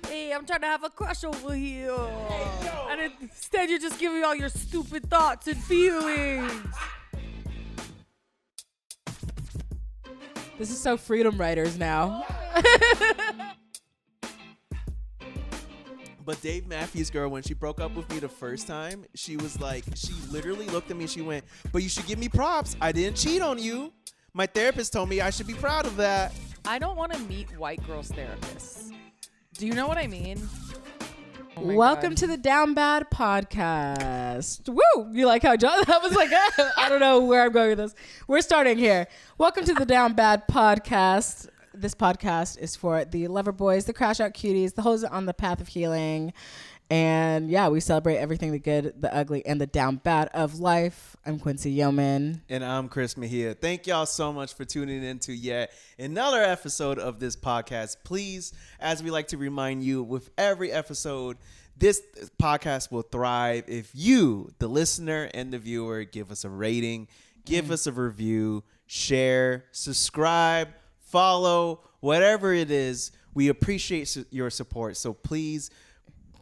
hey, I'm trying to have a crush over here. And instead you're just giving all your stupid thoughts and feelings. This is so Freedom Writers now. But Dave Matthews' girl, when she broke up with me the first time, she was like, she literally looked at me and she went, but you should give me props. I didn't cheat on you. My therapist told me I should be proud of that. I don't want to meet white girls therapists. Do you know what I mean? Oh Welcome to the Down Bad podcast. Woo! You like how John? That was like, I don't know where I'm going with this. We're starting here. Welcome to the Down Bad podcast. This podcast is for the loverboys, the crashout cuties, the hoes on the path of healing. And yeah, we celebrate everything the good, the ugly, and the down bad of life. I'm Quincy Yeoman. And I'm Chris Mejia. Thank y'all so much for tuning in to yet another episode of this podcast. Please, as we like to remind you with every episode, this podcast will thrive if you, the listener and the viewer, give us a rating, give us a review, share, subscribe, follow, whatever it is. We appreciate your support. So please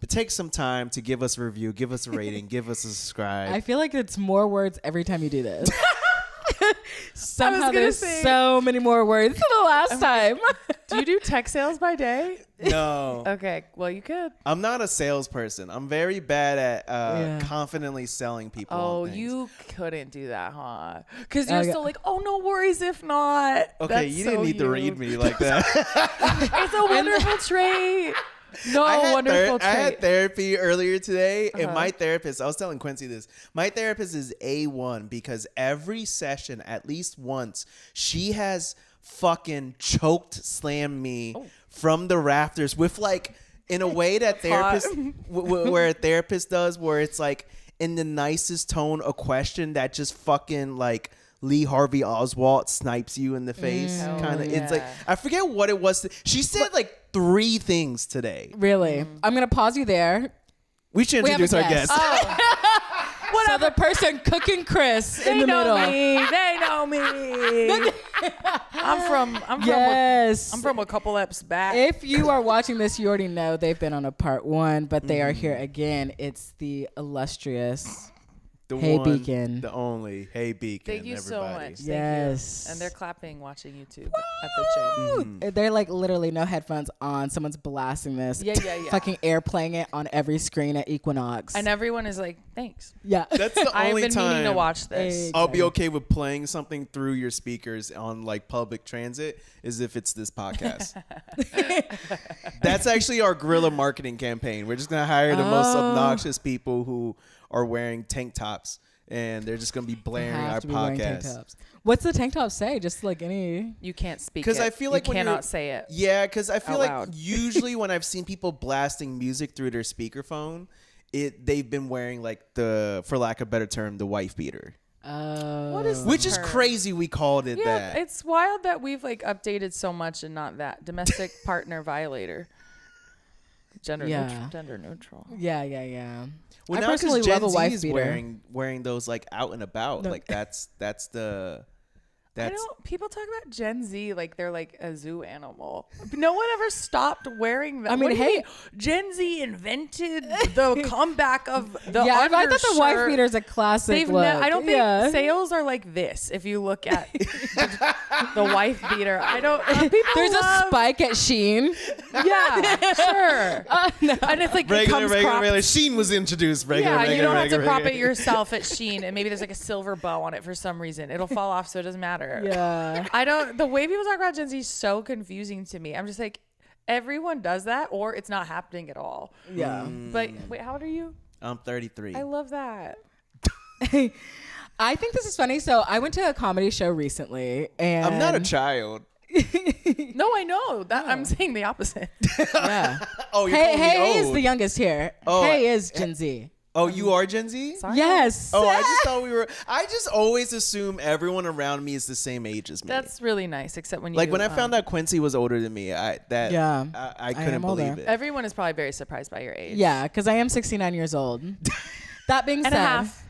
take some time to give us a review, give us a rating, give us a subscribe. I feel like it's more words every time you do this. Somehow there's so many more words than the last time. Do you do tech sales by day? No. Okay, well, you could. I'm not a salesperson. I'm very bad at confidently selling people. Oh, you couldn't do that, huh? Because you're still like, oh, no worries if not. Okay, That's you didn't need to read me like that. It's a wonderful trait. No, wonderful trait. I had therapy earlier today, and my therapist, I was telling Quincy this, my therapist is A1 because every session, at least once, she has fucking choked slammed me from the rafters with like, in a way that therapist, where a therapist does, where it's like in the nicest tone, a question that just fucking like Lee Harvey Oswald snipes you in the face. Kind of. It's like, I forget what it was. She said like 3 things today. Really? I'm going to pause you there. We should introduce our guest. So the person cooking Chris in the middle. They know me. I'm from a couple eps back. If you are watching this, you already know they've been on a part 1, but they are here again. It's the illustrious Beacon. The only Hey Beacon. Thank you so much. Yes. Thank you. And they're clapping, watching YouTube at the gym. They're like literally no headphones on. Someone's blasting this. Yeah. Fucking airplaying it on every screen at Equinox. And everyone is like, thanks. Yeah. That's the I've only been time meaning to watch this. Exactly. I'll be okay with playing something through your speakers on like public transit is if it's this podcast. That's actually our guerrilla marketing campaign. We're just going to hire the most obnoxious people who are wearing tank tops, and they're just going to be blaring our podcast. What's the tank top say? Just like any... You can't speak it. Because I feel like you cannot say it. Yeah, because I feel like loud. usually when I've seen people blasting music through their speakerphone, they've been wearing like for lack of a better term, the wife beater. What is Which the is term? crazy we called it that. It's wild that we've like updated so much and not that. Domestic partner violator. Gender neutral. Yeah. Well, I now personally because love a Gen Z wife is beater. wearing those like out and about. No. Like that's People talk about Gen Z like they're like a zoo animal. No one ever stopped wearing them. I mean, hey, Gen Z invented the comeback of the I thought the undershirt. wife beater is a classic look. I don't think sales are like this. If you look at the wife beater, I don't. There's a spike at Shein. Yeah, sure. No. And it's like regular. Sheen was introduced. You don't have to crop it yourself at Shein, and maybe there's like a silver bow on it for some reason. It'll fall off, so it doesn't matter. Yeah. The way people talk about Gen Z is so confusing to me. I'm just like, everyone does that, or it's not happening at all. Yeah. But wait, how old are you? I'm 33. I love that. I think this is funny. So I went to a comedy show recently, and I'm not a child. No, I know that. I'm saying the opposite. Yeah. Oh, you're calling me Hey is old. the youngest here. Oh, Hey is Gen Z. Oh, you are Gen Z? Sorry. Yes. Oh, I just thought we were. I just always assume everyone around me is the same age as me. That's really nice, except when you like when I found out Quincy was older than me. I couldn't am believe older. it. everyone is probably very surprised by your age. Yeah, because I am 69 years old. That being and said, a half.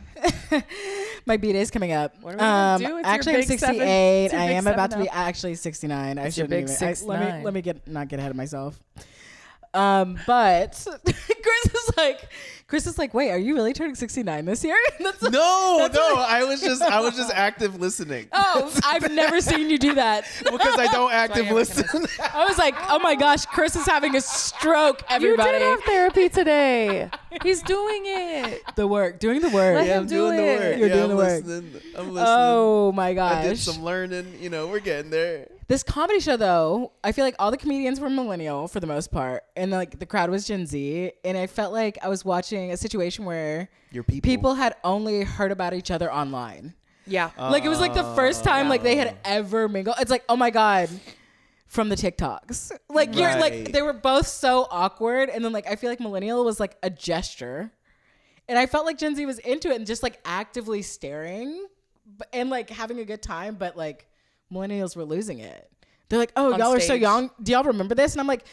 my B-day is coming up. What are we gonna do? It's your actually, I'm big 68. it's your I big am about to be 7-0. actually 69. I It's your shouldn't big even. 6'9". Let me not get ahead of myself. But Chris is like, wait, are you really turning 69 this year? No. I was just active listening. Oh, I've never seen you do that. Because I don't active listen. I was like, oh my gosh, Chris is having a stroke, everybody. You did have therapy today. He's doing it. Doing the work. Let Yeah, him I'm do doing the it. work. You're Yeah, doing the work. I'm listening. Oh my gosh. I did some learning. We're getting there. This comedy show, though, I feel like all the comedians were millennial for the most part, and like the crowd was Gen Z, and I felt like I was watching a situation where Your people. people had only heard about each other online. Yeah. Like it was like the first time like they had ever mingled. It's like, oh my god, from the TikToks. Like you're like Right. they were both so awkward, and then like I feel like millennial was like a gesture, and I felt like Gen Z was into it and just like actively staring, and like having a good time, but like millennials were losing it. They're like, oh, On y'all are so stage. young. Do y'all remember this? And I'm like,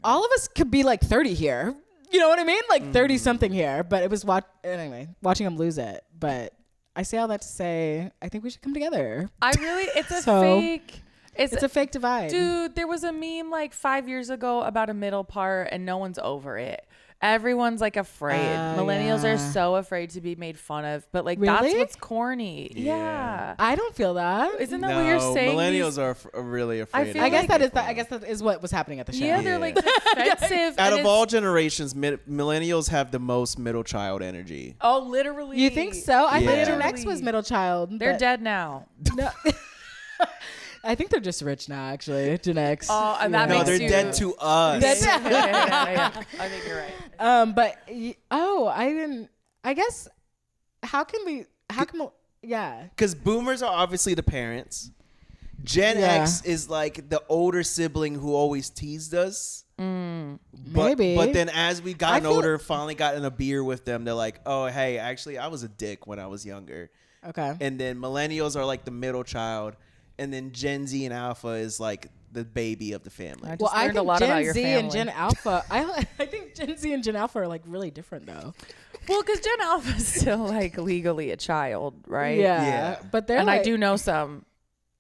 all of us could be like 30 here. You know what I mean? Like 30 something here. But it was watching them lose it. But I say all that to say, I think we should come together. It's a So, fake. It's a fake divide. Dude, there was a meme like 5 years ago about a middle part and no one's over it. Everyone's like afraid. Millennials are so afraid to be made fun of, but like that's Really? what's corny. Yeah. I don't feel that. Isn't that what you're saying? Millennials are really afraid. feel I of guess it. I guess that is what was happening at the show. Yeah, they're like defensive. Out and of all generations, millennials have the most middle child energy. oh, literally. You think so? I Yeah. thought Gen X was middle child. They're but- dead now. No. I think they're just rich now, actually. Gen X. Oh, and that No, makes they're you dead to us. yeah. I think you're right. But I didn't. I guess how come? Yeah. Because boomers are obviously the parents. Gen Yeah. X is like the older sibling who always teased us. Maybe. But then as we gotten feel- older, finally gotten a beer with them, they're like, oh, hey, actually, I was a dick when I was younger. Okay. And then millennials are like the middle child. And then Gen Z and Alpha is like the baby of the family. I just Well, I learned think a lot about Gen your Z and family. Gen Alpha. I think Gen Z and Gen Alpha are like really different though. Well, because Gen Alpha is still like legally a child, right? Yeah. But they're And like, I do know some.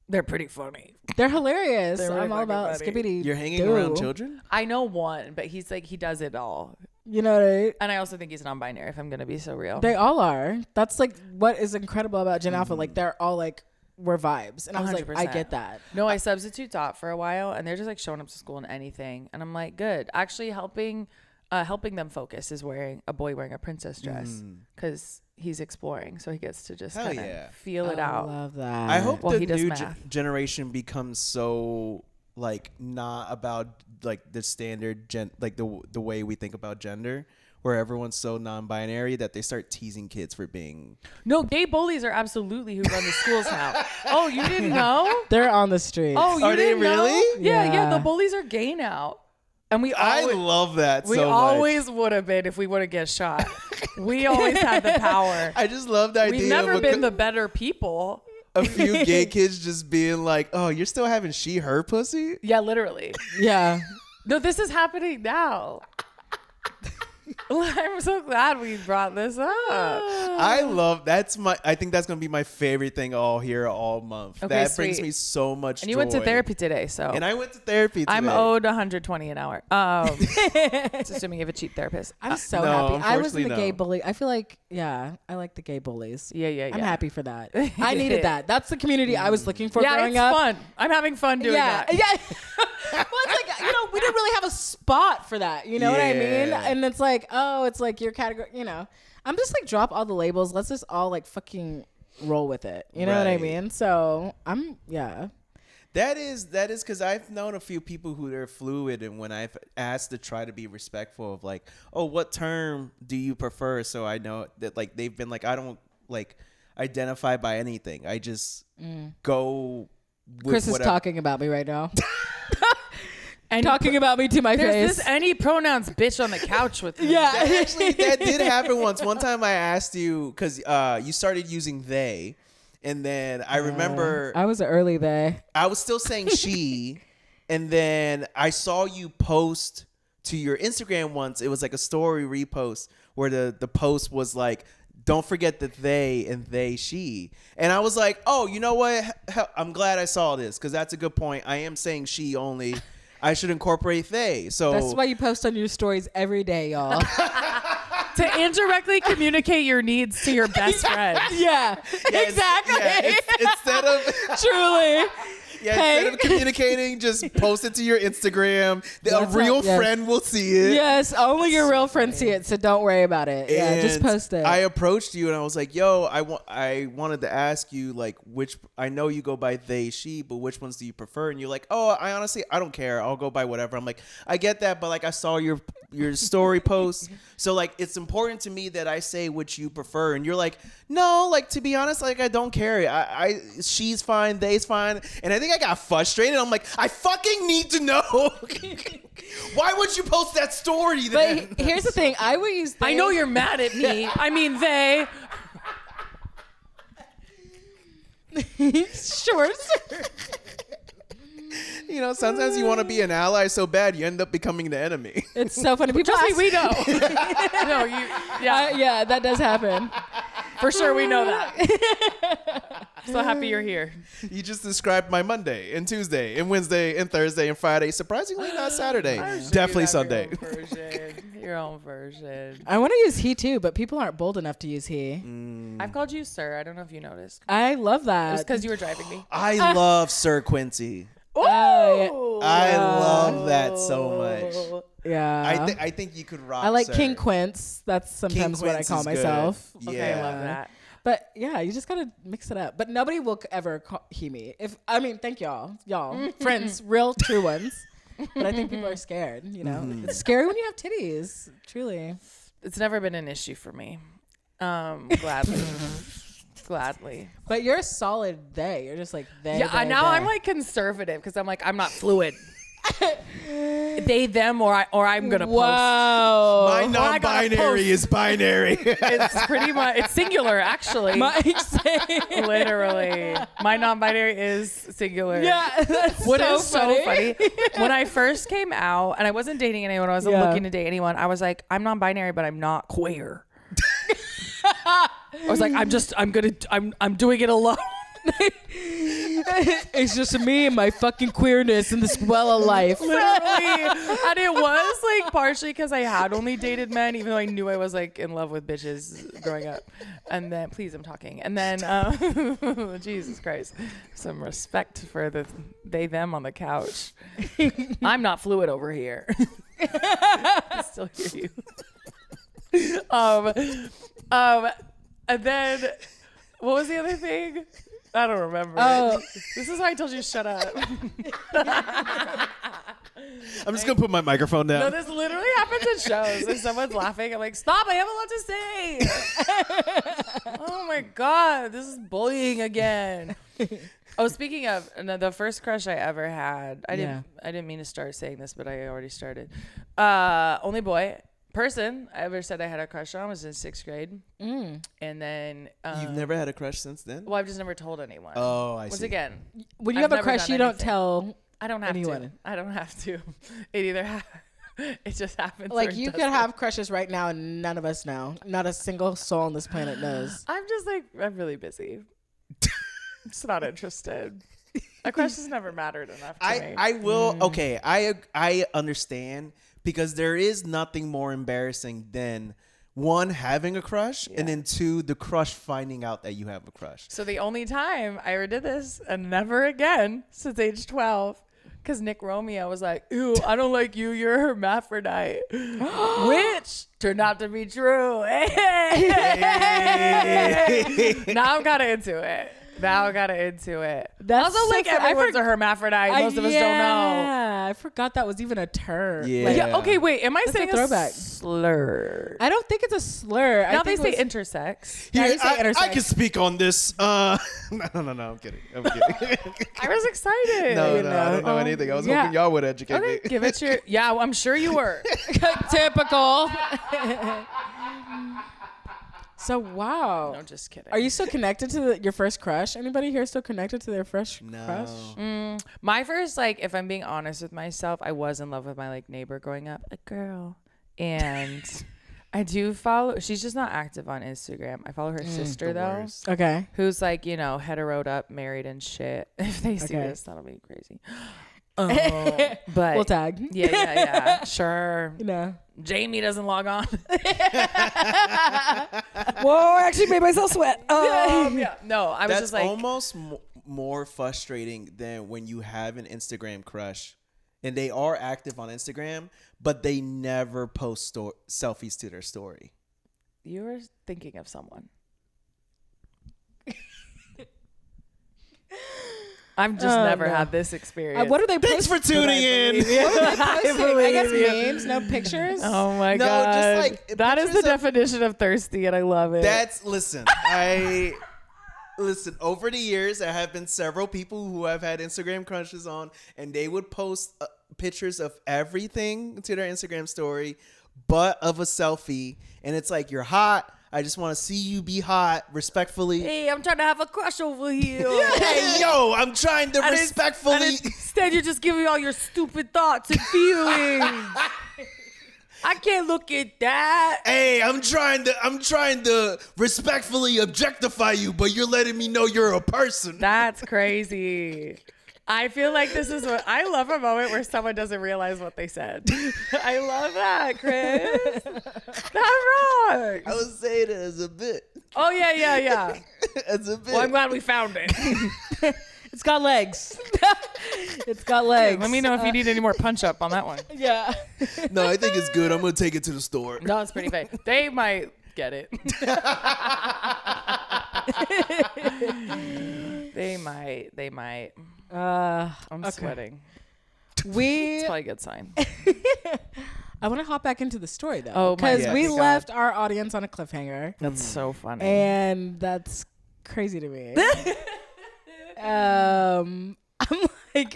They're pretty funny. they're hilarious. They're really I'm all fucking about funny. Skibbity. You're hanging Doo. around children? I know one, but he's like, he does it all. You know what I mean? And I also think he's non-binary, if I'm going to be so real. They all are. That's like what is incredible about Gen Alpha. Like they're all like we're vibes, and I was like, I 100%. get that. No, I substitute taught for a while, and they're just like showing up to school in anything. And I'm like, good. Actually helping them focus is a boy wearing a princess dress because he's exploring. So he gets to just Hell kind of yeah. feel it I out. love that. I hope Well, the he does new math. generation becomes so like not about like the standard like the way we think about gender, where everyone's so non-binary that they start teasing kids for being. No, gay bullies are absolutely who run the schools now. Oh, you didn't know? They're on the streets. Oh, you Are they didn't know? really? Yeah, Yeah. the bullies are gay now. And we I always, love that we so much. always would have been if we would have get shot. We always had the power. I just love the idea We've never of been the better people. a few gay kids just being like, oh, you're still having her pussy? Yeah, literally. Yeah. No, this is happening now. I'm so glad we brought this up. I think that's gonna be my favorite thing all month. Okay, That brings sweet. me so much And you joy. went to therapy today, so And I went to therapy today. I'm owed $120 an hour. It's assuming you have a cheap therapist. I'm so No, happy. I was in the unfortunately, gay no. bully. I feel like, yeah, I like the gay bullies. Yeah. I'm happy for that. I needed that. That's the community I was looking for Yeah, growing it's up. fun. I'm having fun doing Yeah. that. Yeah. Well, it's like, we didn't really have a spot for that. You know what I mean? Yeah. And it's like, oh, it's like your category, I'm just like, drop all the labels. Let's just all like fucking roll with it. You know what I Right. mean? So That is because I've known a few people who are fluid, and when I've asked to try to be respectful of like, oh, what term do you prefer? So I know that like they've been like, I don't like identify by anything. I just go with Chris is whatever. talking about me right now. And talking about me to my there's face. this any pronouns bitch on the couch with me. Yeah. That did happen once. One time I asked you because you started using they, and then I remember I was early there. I was still saying she, and then I saw you post to your Instagram once. It was like a story repost where the post was like, don't forget that they and they, she. And I was like, oh, you know what? I'm glad I saw this because that's a good point. I am saying she only. I should incorporate they. So That's why you post on your stories every day, y'all. To indirectly communicate your needs to your best friend. Yeah, exactly. Instead of Truly. instead of communicating, just post it to your Instagram. A real friend will see it. Yes, only your real friends see it, so don't worry about it. Yeah, just post it. I approached you and I was like, yo, I wanted to ask you, like, I know you go by they, she, but which ones do you prefer? And you're like, oh, I honestly, I don't care. I'll go by whatever. I'm like, I get that, but like I saw your story post. So like, it's important to me that I say which you prefer. And you're like, no, like, to be honest, like, I don't care. She's fine. They's fine. And I think I got frustrated. I'm like, I fucking need to know. Why would you post that story then? But here's the thing. I would use they. I know you're mad at me. I mean, they. Sure. You know, sometimes you want to be an ally so bad you end up becoming the enemy. It's so funny. People Trust ask, me, we know. No, you. Yeah, yeah, that does happen. for sure, we know that. So happy you're here. You just described my Monday and Tuesday and Wednesday and Thursday and Friday. Surprisingly, not Saturday. Definitely Sunday. Your own version. I want to use he too, but people aren't bold enough to use he. I've called you sir. I don't know if you noticed. I love It was that. because you were driving me. I love Sir Quincy. Oh, I love that so much. Yeah. I think you could rock. I like Sir. King Quince. That's sometimes what I Quince call is good. myself. Yeah. okay, I love that. But yeah, you just gotta mix it up. But nobody will ever call he me. Thank y'all, friends, real true ones. But I think people are scared. You know, it's scary when you have titties. Truly, It's never been an issue for me. Gladly. Gladly. but you're a solid they. You're just like they. Yeah, they, now they. I'm like conservative because I'm like, I'm not fluid. They, them, or I'm going to post. Wow. My I gotta non-binary post. is binary. It's pretty much, it's singular actually. Literally. My non-binary is singular. Yeah, that's What so is so funny, when I first came out and I wasn't dating anyone, I wasn't looking to date anyone, I was like, I'm non-binary, but I'm not queer. I was like, I'm doing it alone. It's just me and my fucking queerness in this well of life. Literally. And it was like partially because I had only dated men, even though I knew I was like in love with bitches growing up. And then, please, I'm talking. And then, Jesus Christ, some respect for the they, them on the couch. I'm not fluid over here. I still hear you. And then, what was the other thing? I don't remember. Oh. This is why I told you to shut up. I'm just gonna put my microphone down. No, this literally happens at shows. If someone's laughing, I'm like, stop, I have a lot to say. Oh my God, this is bullying again. Oh, speaking of, the first crush I ever had, I didn't mean to start saying this, but I already started. Only person I ever said I had a crush on was in 6th grade. And then You've never had a crush since then? well, I've just never told anyone. Oh, I Once see. again, When you I've have a never crush, done you don't anything. tell. I don't have anyone. to. I don't have to. It either it just happens. Like or it you could doesn't. have crushes right now, and none of us know. Not a single soul on this planet knows. I'm just like, I'm really busy. I'm just not interested. A crush has never mattered enough to me. I will. Okay, I understand, because there is nothing more embarrassing than one, having a crush, and then two, the crush finding out that you have a crush. So the only time I ever did this, and never again since age 12, because Nick Romeo was like, ew, I don't like you, you're a hermaphrodite. Which turned out to be true. Now I'm kind of into it. That's Also, like, so everyone's a hermaphrodite. Most of us don't know. Yeah, I forgot that was even a term. Yeah. Like, Yeah. Okay. Wait. Am I That's a saying throwback. slur? I don't think it's a slur. Now I they think say it was- intersex. Yeah, Here, you say I intersex. can speak on this. No, I'm kidding. I'm kidding. I was excited. no, You I know. don't know anything. I was Yeah. hoping y'all would educate Okay, me. give it your. Yeah, I'm sure you were. Typical. So wow. No, just kidding. Are you still connected to your first crush? Anybody here still connected to their first No. crush? My first, like, if I'm being honest with myself, I was in love with my like neighbor growing up, a girl, and I do follow. She's just not active on Instagram. I follow her sister The though, worst. Okay. who's like, you know, heteroed up, married and shit. If they see Okay. this, that'll be crazy. But we'll tag. Yeah. Sure. You know. Jamie doesn't log on. Whoa, I actually made myself sweat. Yeah. No, I was That's just like, almost more frustrating than when you have an Instagram crush and they are active on Instagram, but they never post selfies to their story. you were thinking of someone. I've just never had this experience. What are they Thanks for posting? tuning in. I guess memes, no pictures. Oh my No, god! just like that is the pictures of- definition of thirsty, and I love it. Listen, over the years, there have been several people who I've had Instagram crushes on, and they would post pictures of everything to their Instagram story, but of a selfie. And it's like, you're hot. I just want to see you be hot, respectfully. Hey, I'm trying to have a crush over you. Hey, yo, I'm trying to respectfully. Instead, you're just giving me all your stupid thoughts and feelings. I can't look at that. Hey, I'm trying to respectfully objectify you, but you're letting me know you're a person. That's crazy. I feel like this is what I love, a moment where someone doesn't realize what they said. I love that, Chris. That rocks. I was saying it as a bit. Oh, yeah. As a bit. Well, I'm glad we found it. It's got legs. It's got legs. Let me know if you need any more punch up on that one. Yeah. No, I think it's good. I'm going to take it to the store. No, it's pretty fake. They might get it. They might. I'm sweating. It's probably a good sign. I want to hop back into the story though. Oh, my because we God. left our audience on a cliffhanger. That's so funny. And that's crazy to me. I'm like,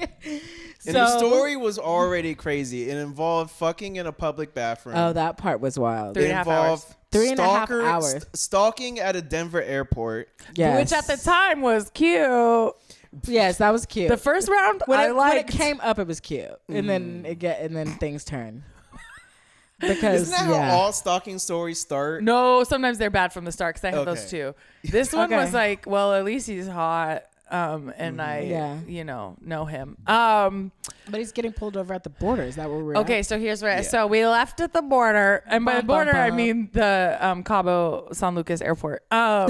And the story was already crazy. It involved fucking in a public bathroom. Oh, that part was wild. 3.5 hours. 3.5 hours. Stalking at a Denver airport. Yes. Which at the time was cute. Yes, that was cute. The first round, when when it came up, it was cute, and then things turn. Because Isn't that how all stalking stories start? No, sometimes they're bad from the start because I have those Okay. too. This one Okay. was like, well, at least he's hot. And I, know him. But he's getting pulled over at the border. Is that where we're Okay, at? so here's where. Yeah. So we left at the border, and by the Bum, bum, border I bum. mean the Cabo San Lucas Airport. Yeah.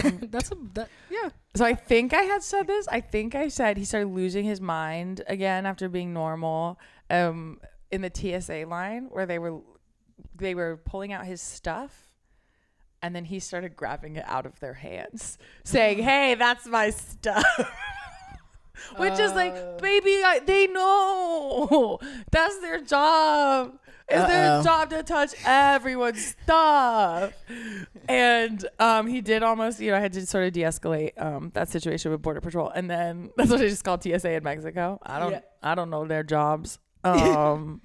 So I think I had said this. I think I said he started losing his mind again after being normal. In the TSA line where they were pulling out his stuff. And then he started grabbing it out of their hands, saying, "Hey, that's my stuff." Which is like, baby, they know. That's their job. It's their job to touch everyone's stuff. And he did almost, I had to sort of de-escalate that situation with Border Patrol. And then that's what I just called TSA in Mexico. I don't know their jobs. And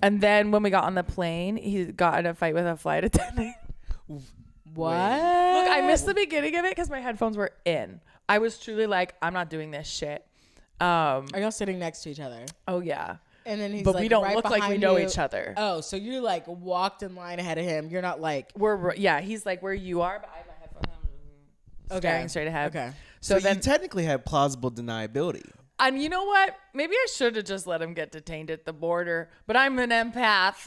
then when we got on the plane, he got in a fight with a flight attendant. What? Look, I missed the beginning of it because my headphones were in. I was truly like, I'm not doing this shit. Are y'all sitting next to each other? Oh, yeah. And then he's But like, we don't right look like we behind know you. each other. Oh, so you like walked in line ahead of him. You're not like He's like where you are, but I have my headphones staring straight ahead. Okay. So then you technically have plausible deniability. And you know what? Maybe I should have just let him get detained at the border, but I'm an empath.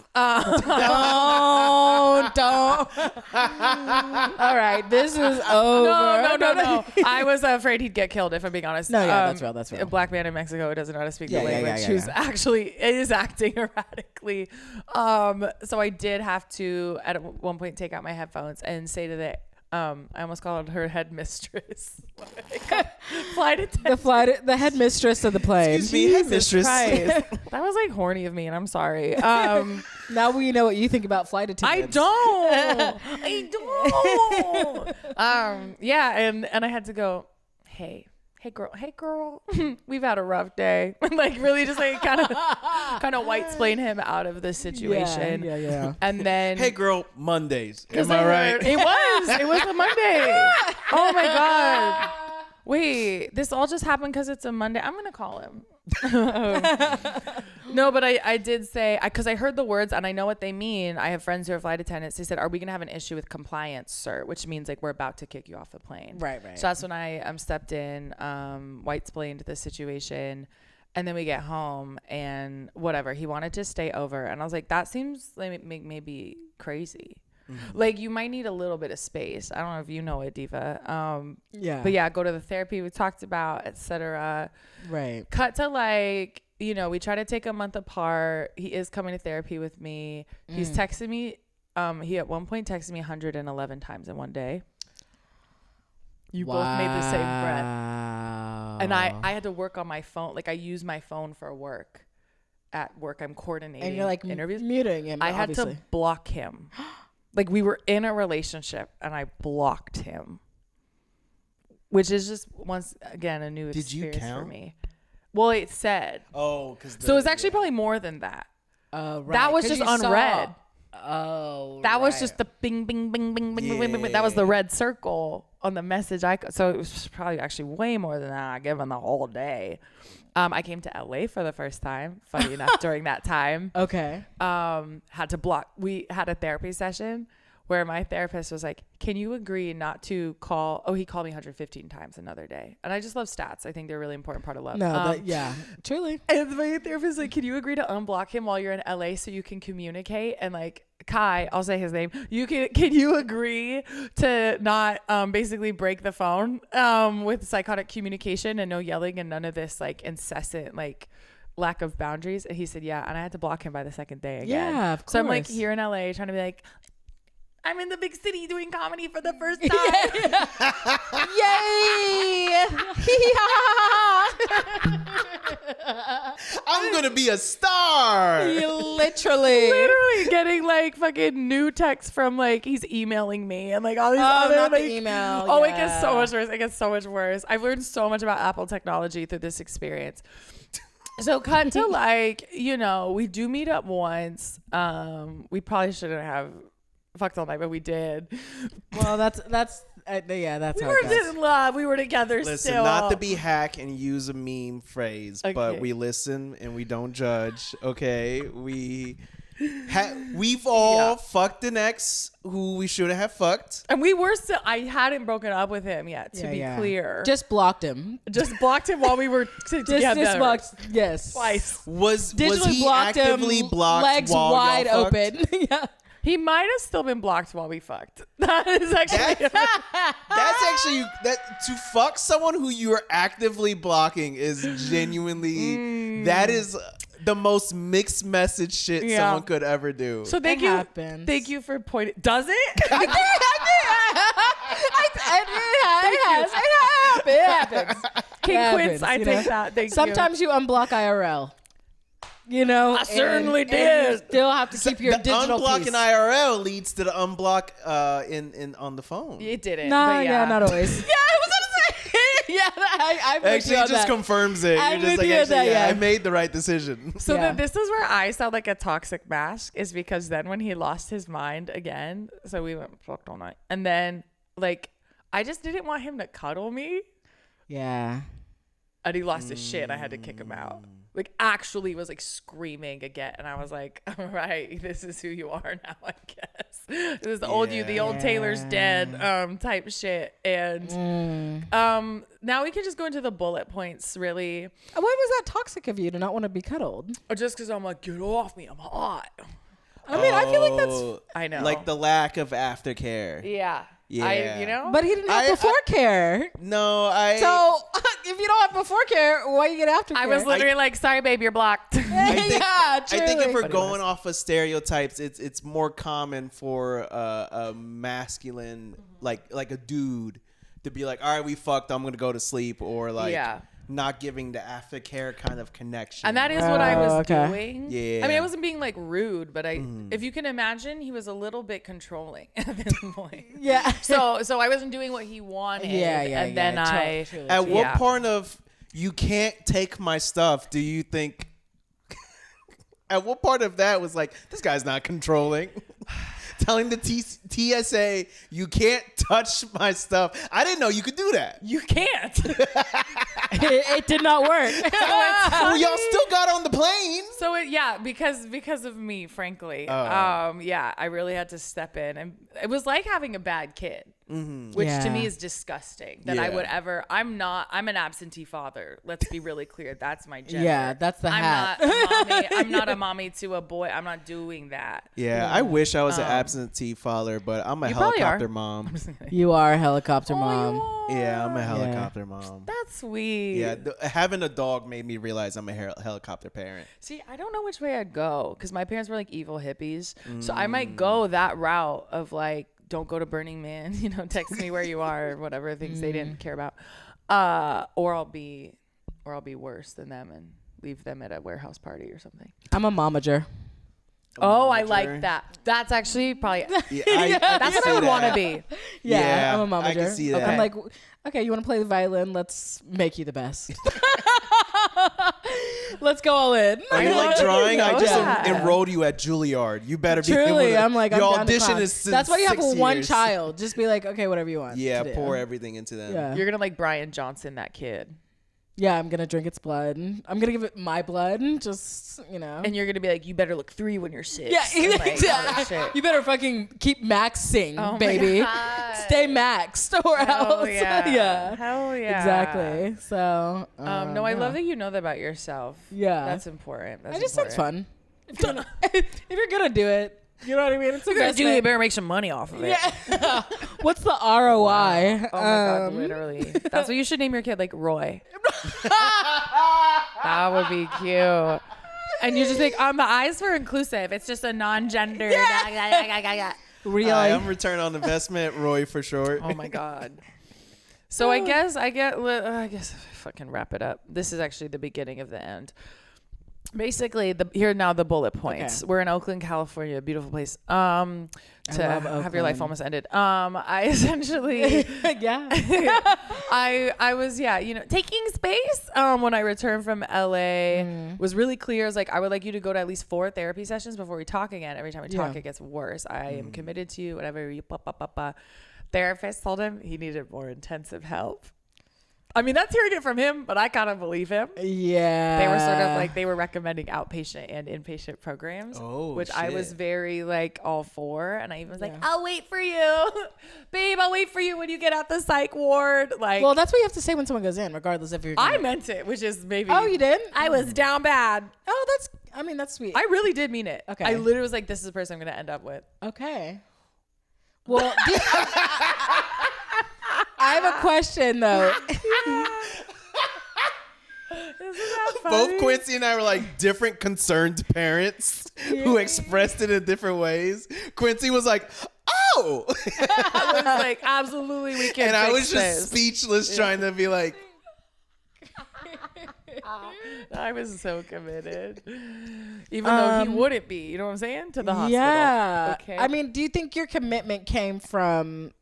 Don't. All right, this is over. No. I was afraid he'd get killed, if I'm being honest. No, yeah, that's real, that's real. A black man in Mexico who doesn't know how to speak Yeah, the yeah, language, yeah, who's yeah. actually is acting erratically. So I did have to, at one point, take out my headphones and say to the I almost called her headmistress. Flight attendant. The headmistress of the plane. Excuse me, headmistress. Christ. That was like horny of me, and I'm sorry. Now we know what you think about flight attendants. I don't. Yeah, and I had to go, hey girl, we've had a rough day. Like really just like kind of white explain him out of the situation. Yeah. And then Hey, girl, Mondays. Am I right? It was a Monday. Oh my God. Wait, this all just happened because it's a Monday. I'm going to call him. No, but I did say, because I heard the words and I know what they mean. I have friends who are flight attendants. They said, are we going to have an issue with compliance, sir? Which means like we're about to kick you off the plane. Right. So that's when I stepped in, white explained the situation. And then we get home and whatever. He wanted to stay over. And I was like, that seems like maybe crazy. Like, you might need a little bit of space. I don't know if you know it, Diva. Yeah. But yeah, go to the therapy we talked about, etc. Right. Cut to like, you know, we try to take a month apart. He is coming to therapy with me. He's texting me. He at one point texted me 111 times in one day. You both made the same breath. And I had to work on my phone. Like, I use my phone for work. At work, I'm coordinating and you're like interviews. Muting him. I obviously. had to block him. Like, we were in a relationship and I blocked him, which is just once again a new experience for me. Well, it said. Oh, because so it's actually probably more than that. Right. That was just unread. That was just the bing, bing, bing, bing, bing, bing, bing, bing. That was the red circle on the message so it was probably actually way more than that, given the whole day. I came to LA for the first time, funny enough, during that time. Okay. Had to block. We had a therapy session where my therapist was like, can you agree not to call? Oh, he called me 115 times another day. And I just love stats. I think they're a really important part of love. No, yeah, truly. And my therapist was like, can you agree to unblock him while you're in LA so you can communicate? And like, Kai, I'll say his name. Can you agree to not basically break the phone with psychotic communication and no yelling and none of this like incessant like lack of boundaries? And he said, yeah. And I had to block him by the second day again. Yeah, of course. So I'm like here in LA trying to be like, I'm in the big city doing comedy for the first time. Yay! I'm gonna be a star. Literally getting like fucking new texts from like he's emailing me and like all these other not like the email. Oh, yeah. it gets so much worse. It gets so much worse. I've learned so much about Apple technology through this experience. So cut to like, you know, we do meet up once. We probably shouldn't have fucked all night, but we did. Well, that's yeah, that's we how were in love. We were together. Listen, still. not to be hack and use a meme phrase, Okay. but we listen and we don't judge. Okay, we've all fucked an ex who we should have fucked, and we were still. I hadn't broken up with him yet. To be clear, just blocked him. Just blocked him while we were together. Just blocked. Yes, Twice. Was digitally he blocked actively him, blocked legs while wide y'all open? Yeah. He might have still been blocked while we fucked. That is actually that's actually that to fuck someone who you are actively blocking is Mm. genuinely that is the most mixed message shit someone could ever do. So thank you for pointing. Does it? It happens. King Quince, I take that. Thank you. Sometimes you unblock IRL. You know, I certainly and did. you still have to keep your the digital unblock piece. in IRL leads to the unblock in on the phone. It didn't. Nah, but yeah, not always. Yeah, I was gonna say. Yeah, I'm with Actually, you on it just that. confirms it. I'm You're just with like, you on actually, that, yeah, yeah. I made the right decision. So Yeah. then this is where I sound like a toxic mask, is because then when he lost his mind again, so we went fucked all night, and then like I just didn't want him to cuddle me, Yeah. and he lost his shit. I had to kick him out. Like actually was like screaming again, and I was like, all right, this is who you are now, I guess. This is the old you, the old Taylor's dead type shit. And now we can just go into the bullet points, really. Why was that toxic of you to not want to be cuddled? Or just because I'm like, get off me, I'm hot. I mean, I feel like that's. I know. Like the lack of aftercare. Yeah. Yeah. You know? But he didn't have before care. No, So if you don't have before care, why you get after care? I was literally like, sorry, babe, you're blocked. I think if truly. we're going off of stereotypes, it's more common for a masculine like a dude to be like, all right, we fucked, I'm gonna go to sleep, or like not giving the aftercare kind of connection. And that is what I was okay. doing. Yeah. I mean, I wasn't being like rude, but if you can imagine, he was a little bit controlling at this point. Yeah. So I wasn't doing what he wanted. And then Truly. At what part of you can't take my stuff do you think? At what part of that was like, this guy's not controlling? Telling the TSA, you can't touch my stuff. I didn't know you could do that. You can't. it did not work. Well, y'all still got on the plane. So because of me, frankly. Oh. Yeah, I really had to step in, and it was like having a bad kid, which to me is disgusting. That I would ever. I'm an absentee father. Let's be really clear. That's my gender. Yeah, that's the hat. I'm not a mommy to a boy. I'm not doing that. Yeah, I wish I was an absentee father, but I'm a You probably helicopter are. mom. You are a helicopter mom. Yeah, I'm a helicopter mom. That's sweet. Yeah, having a dog made me realize I'm a helicopter parent. See, I don't know which way I'd go because my parents were like evil hippies. So I might go that route of like, don't go to Burning Man, text me where you are or whatever things they didn't care about. Or I'll be worse than them and leave them at a warehouse party or something. I'm a momager. I like that. That's actually probably I that's what I would want to be. Yeah, I'm a momager. I can see that. I'm like, okay, you want to play the violin? Let's make you the best. Let's go all in. Are you like drawing? I just Yeah. enrolled you at Juilliard. You better be. Truly, I'm like, your I'm down to audition clown. is. That's why you have 6 one years. child. Just be like, okay, whatever you want. Yeah, to do. pour everything into them. Yeah. You're gonna like Brian Johnson, that kid. Yeah, I'm gonna drink its blood. I'm gonna give it my blood. Just And you're gonna be like, you better look 3 when you're 6. yeah, And, like, all that exactly. shit. You better fucking keep maxing, Oh my baby. God. Stay maxed, or Hell else. yeah. Yeah. Hell yeah. Exactly. So. No, I love that you know that about yourself. Yeah. That's important. I just sounds fun. If you're gonna do it, you know what I mean. It's If you're gonna do it, you better make some money off of it. Yeah. What's the ROI? Oh my god, literally. That's what you should name your kid, like Roy. That would be cute. And you just think, the eyes for inclusive. It's just a non-gender. Really? Hi, I'm return on investment, Roy for short. Oh my god. So I guess I fucking wrap it up. This is actually the beginning of the end. Basically, here are now the bullet points. Okay. We're in Oakland, California, a beautiful place. To have your life Oakland. almost ended. I essentially, Yeah. I was taking space. When I returned from LA, was really clear. I was like, I would like you to go to at least 4 therapy sessions before we talk again. Every time we talk, it gets worse. I am committed to you. Whatever you Therapist told him he needed more intensive help. I mean, that's hearing it from him, but I kind of believe him. Yeah. They were sort of like, they were recommending outpatient and inpatient programs, which shit. I was very like all for. And I even was like, I'll wait for you, babe. I'll wait for you when you get out the psych ward. Like, Well, that's what you have to say when someone goes in, regardless if you're. I meant it, which is maybe. Oh, you did? I was down bad. Oh, that's sweet. I really did mean it. Okay. I literally was like, this is the person I'm going to end up with. Okay. Well, I have a question though. Isn't that funny? Both Quincy and I were like different concerned parents who expressed it in different ways. Quincy was like, oh. I was like, absolutely, we can. And I was fix just this. speechless trying to be like, I was so committed, even though he wouldn't be. You know what I'm saying? To the hospital. Yeah. Okay. I mean, do you think your commitment came from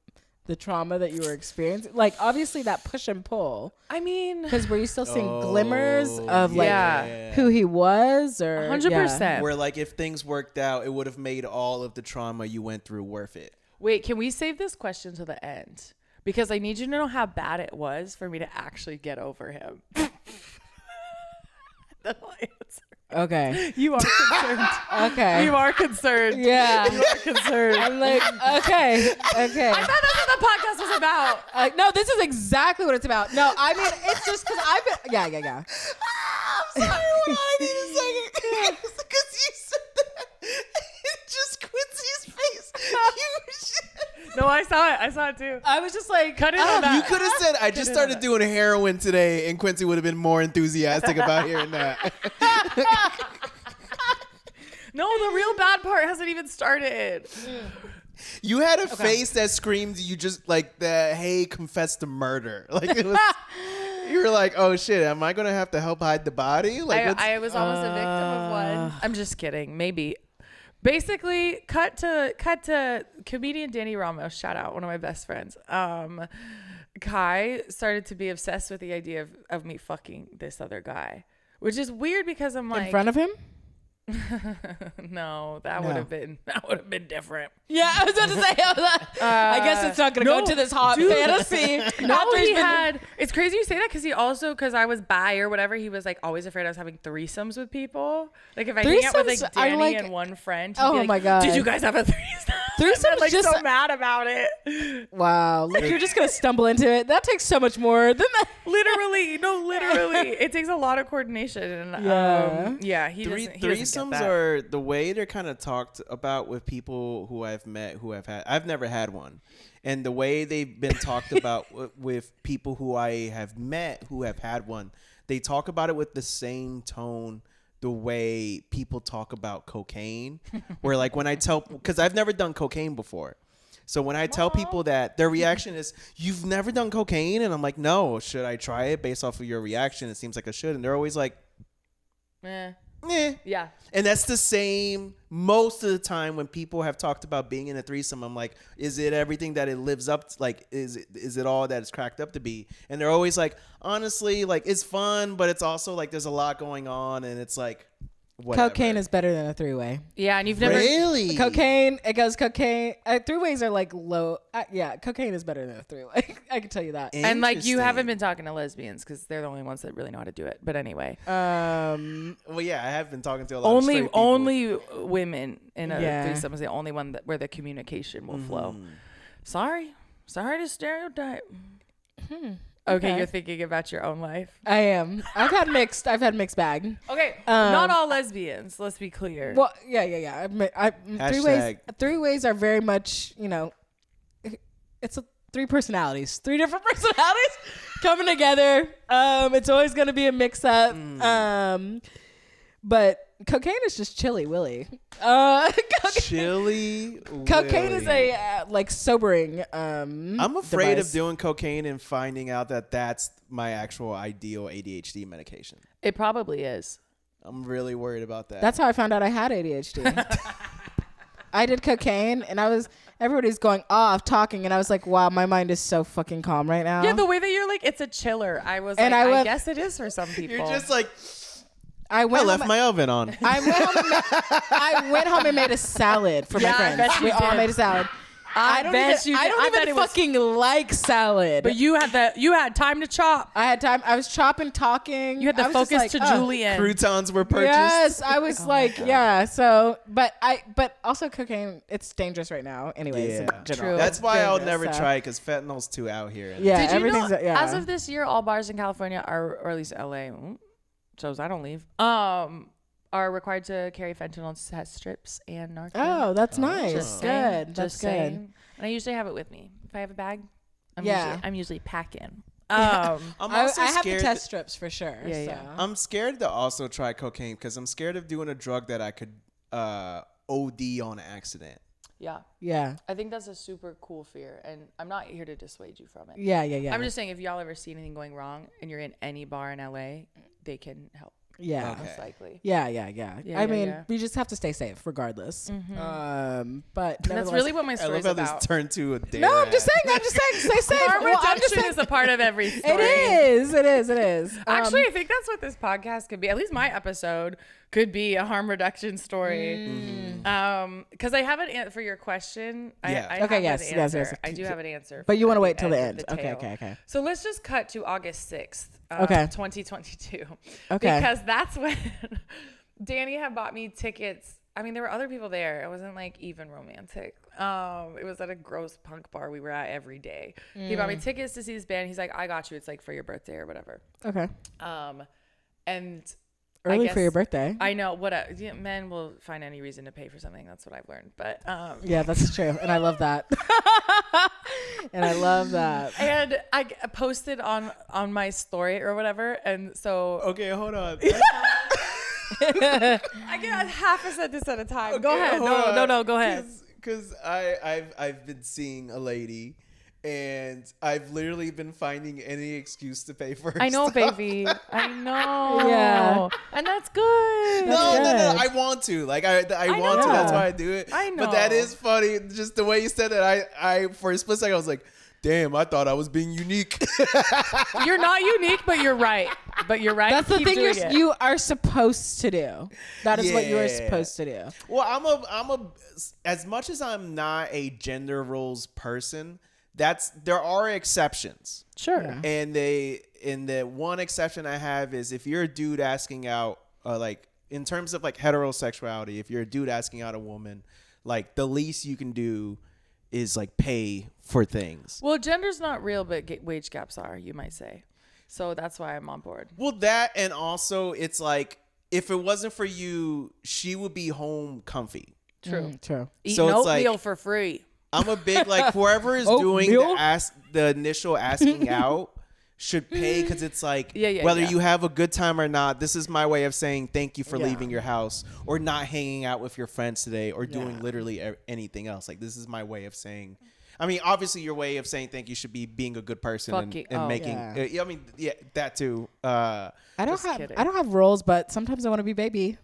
the trauma that you were experiencing? Like, obviously, that push and pull. I mean, Because were you still seeing glimmers of like yeah. who he was, or 100%. where like if things worked out, it would have made all of the trauma you went through worth it. wait, can we save this question to the end? Because I need you to know how bad it was for me to actually get over him. The answer. Okay. You are concerned. Okay. You are concerned. Yeah. You are concerned. I'm like, okay. Okay. I thought that's what the podcast was about. No, this is exactly what it's about. No, I mean, it's just because I've been. Yeah. I'm sorry, I need a second. Because you said that. Just Quincy's face. No, I saw it too. I was just like, Cut it on that. You could have said, I just started doing heroin today, and Quincy would have been more enthusiastic about hearing that. No, the real bad part hasn't even started. You had a face that screamed, you just like the, hey, confess to murder. Like it was, you were like, oh shit, am I going to have to help hide the body? Like I was almost a victim of one. I'm just kidding. Maybe. Basically, cut to comedian Danny Ramos, shout out, one of my best friends. Kai started to be obsessed with the idea of me fucking this other guy, which is weird because I'm like, in front of him? No, that would have been different. Yeah, I was about to say. I guess it's not going to go to this hot fantasy. No, he had. It's crazy you say that because I was bi or whatever. He was like always afraid I was having threesomes with people. Like if I hang out with like Danny and one friend. He'd be like, my god, did you guys have a threesome? Threesomes like just so mad about it. Wow, like you're just gonna stumble into it. That takes so much more than that. Literally, it takes a lot of coordination. And, he doesn't. Threesomes are the way they're kind of talked about with people who I've met who have had. I've never had one, and the way they've been talked about with people who I have met who have had one, they talk about it with the same tone. The way people talk about cocaine, where like when I tell, because I've never done cocaine before. So when I tell people that, their reaction is, you've never done cocaine? And I'm like, no, should I try it based off of your reaction? It seems like I should. And they're always like, eh. Yeah. And that's the same most of the time when people have talked about being in a threesome. I'm like, is it everything that it lives up to? Like, is it all that it's cracked up to be? And they're always like, honestly, like it's fun, but it's also like there's a lot going on, and it's like, whatever. Cocaine is better than a three-way. Yeah, and you've never really cocaine. Three-ways are like low. Yeah, cocaine is better than a three-way. I can tell you that. And like you haven't been talking to lesbians because they're the only ones that really know how to do it. But anyway, well, yeah, I have been talking to a lot of straight people. Only women in a threesome is the only one where the communication will flow. Sorry to stereotype. Okay, you're thinking about your own life. I am. I've had mixed bag. Okay, not all lesbians. Let's be clear. Well, yeah. Three-ways are very much, it's three personalities, three different personalities coming together. It's always going to be a mix-up. But cocaine is just chilly willy. Chilly cocaine is a like sobering. I'm afraid device. of doing cocaine and finding out that that's my actual ideal ADHD medication. It probably is. I'm really worried about that. That's how I found out I had ADHD. I did cocaine and everybody's going off talking and I was like, wow, my mind is so fucking calm right now. Yeah, the way that you're like, it's a chiller. I was and I guess it is for some people. You're just like, I left my oven on. I went home and made a salad for my friends. We all made a salad. I don't even fucking like salad. But you had time to chop. I had time. I was chopping, talking. You had the focus to Julian. Croutons were purchased. Yes, I was yeah. So, but also cocaine. It's dangerous right now. Anyways, in general. True. That's why I'll never try it because fentanyl's too out here. Yeah, did you know, yeah. as of this year, all bars in California or at least LA. Shows I don't leave. Are required to carry fentanyl test strips and Narcan. Oh, that's nice. Just good. That's good. And I usually have it with me. If I have a bag, I'm usually packing. I'm also I have scared the test strips for sure. Yeah, so. yeah. I'm scared to also try cocaine because I'm scared of doing a drug that I could OD on accident. Yeah. I think that's a super cool fear, and I'm not here to dissuade you from it. Yeah. I'm just saying if y'all ever see anything going wrong and you're in any bar in LA, they can help. Yeah. Okay. Most likely. Yeah. I mean, we just have to stay safe regardless. Mm-hmm. But that's really what my story's about. I love how this turned to a dare. No, I'm just saying, stay safe. Harm reduction is a part of every story. It is. Actually, I think that's what this podcast could be. At least my episode could be a harm reduction story. Because I have an for your question. Yes. I do have an answer. But you want to wait till the end. Okay. So let's just cut to August 6th, 2022. Okay. Because that's when Danny had bought me tickets. I mean, there were other people there. It wasn't like even romantic. It was at a gross punk bar we were at every day. He bought me tickets to see this band. He's like, I got you. It's like for your birthday or whatever. Okay. And early for your birthday. I know men will find any reason to pay for something. That's what I've learned. But yeah, that's true. And I love that. And I posted on my story or whatever. And so. Okay, hold on. I get half a sentence at a time. Okay, go ahead. No, go ahead. Because I've been seeing a lady, and I've literally been finding any excuse to pay for her I know, stuff. baby. I know. Yeah. And that's good. No. I want to. Like I want to. That's why I do it. I know. But that is funny. Just the way you said that. I for a split second I was like, damn, I thought I was being unique. You're not unique, but you're right. That's the Keep thing doing it. you are supposed to do. That is what you are Yeah. supposed to do. Well, I'm a as much as I'm not a gender roles person, there are exceptions. Sure. Yeah. And the one exception I have is if you're a dude asking out, like in terms of like heterosexuality, if you're a dude asking out a woman, like the least you can do is like pay for things. Well, gender's not real, but wage gaps are, you might say. So that's why I'm on board. Well, that, and also it's like if it wasn't for you, she would be home comfy. True. True. Eating So it's oatmeal like- for free. I'm a big like whoever is Oh, doing mule? the initial asking out should pay, because it's like whether you have a good time or not, this is my way of saying thank you for leaving your house or not hanging out with your friends today or doing literally anything else. Like this is my way of saying. I mean, obviously your way of saying thank you should be being a good person and making. Yeah. I mean, yeah, that too. I don't kidding. have roles, but sometimes I want to be baby.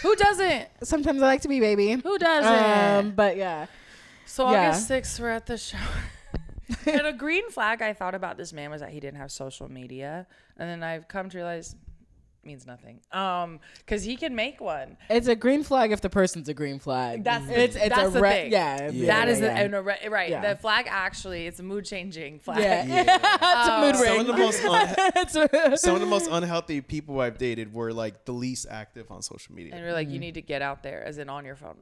Who doesn't? Sometimes I like to be baby. Who doesn't? But yeah. So Yeah. August 6th, we're at the show. And a green flag I thought about this man was that he didn't have social media. And then I've come to realize means nothing. Because he can make one. It's a green flag if the person's a green flag. That's it's that's a the thing. Yeah. That is yeah. right. Yeah. The flag actually, it's a mood changing flag. Yeah. It's a mood ring. Some of the most unhealthy people I've dated were like the least active on social media. And we're like, you need to get out there, as in on your phone.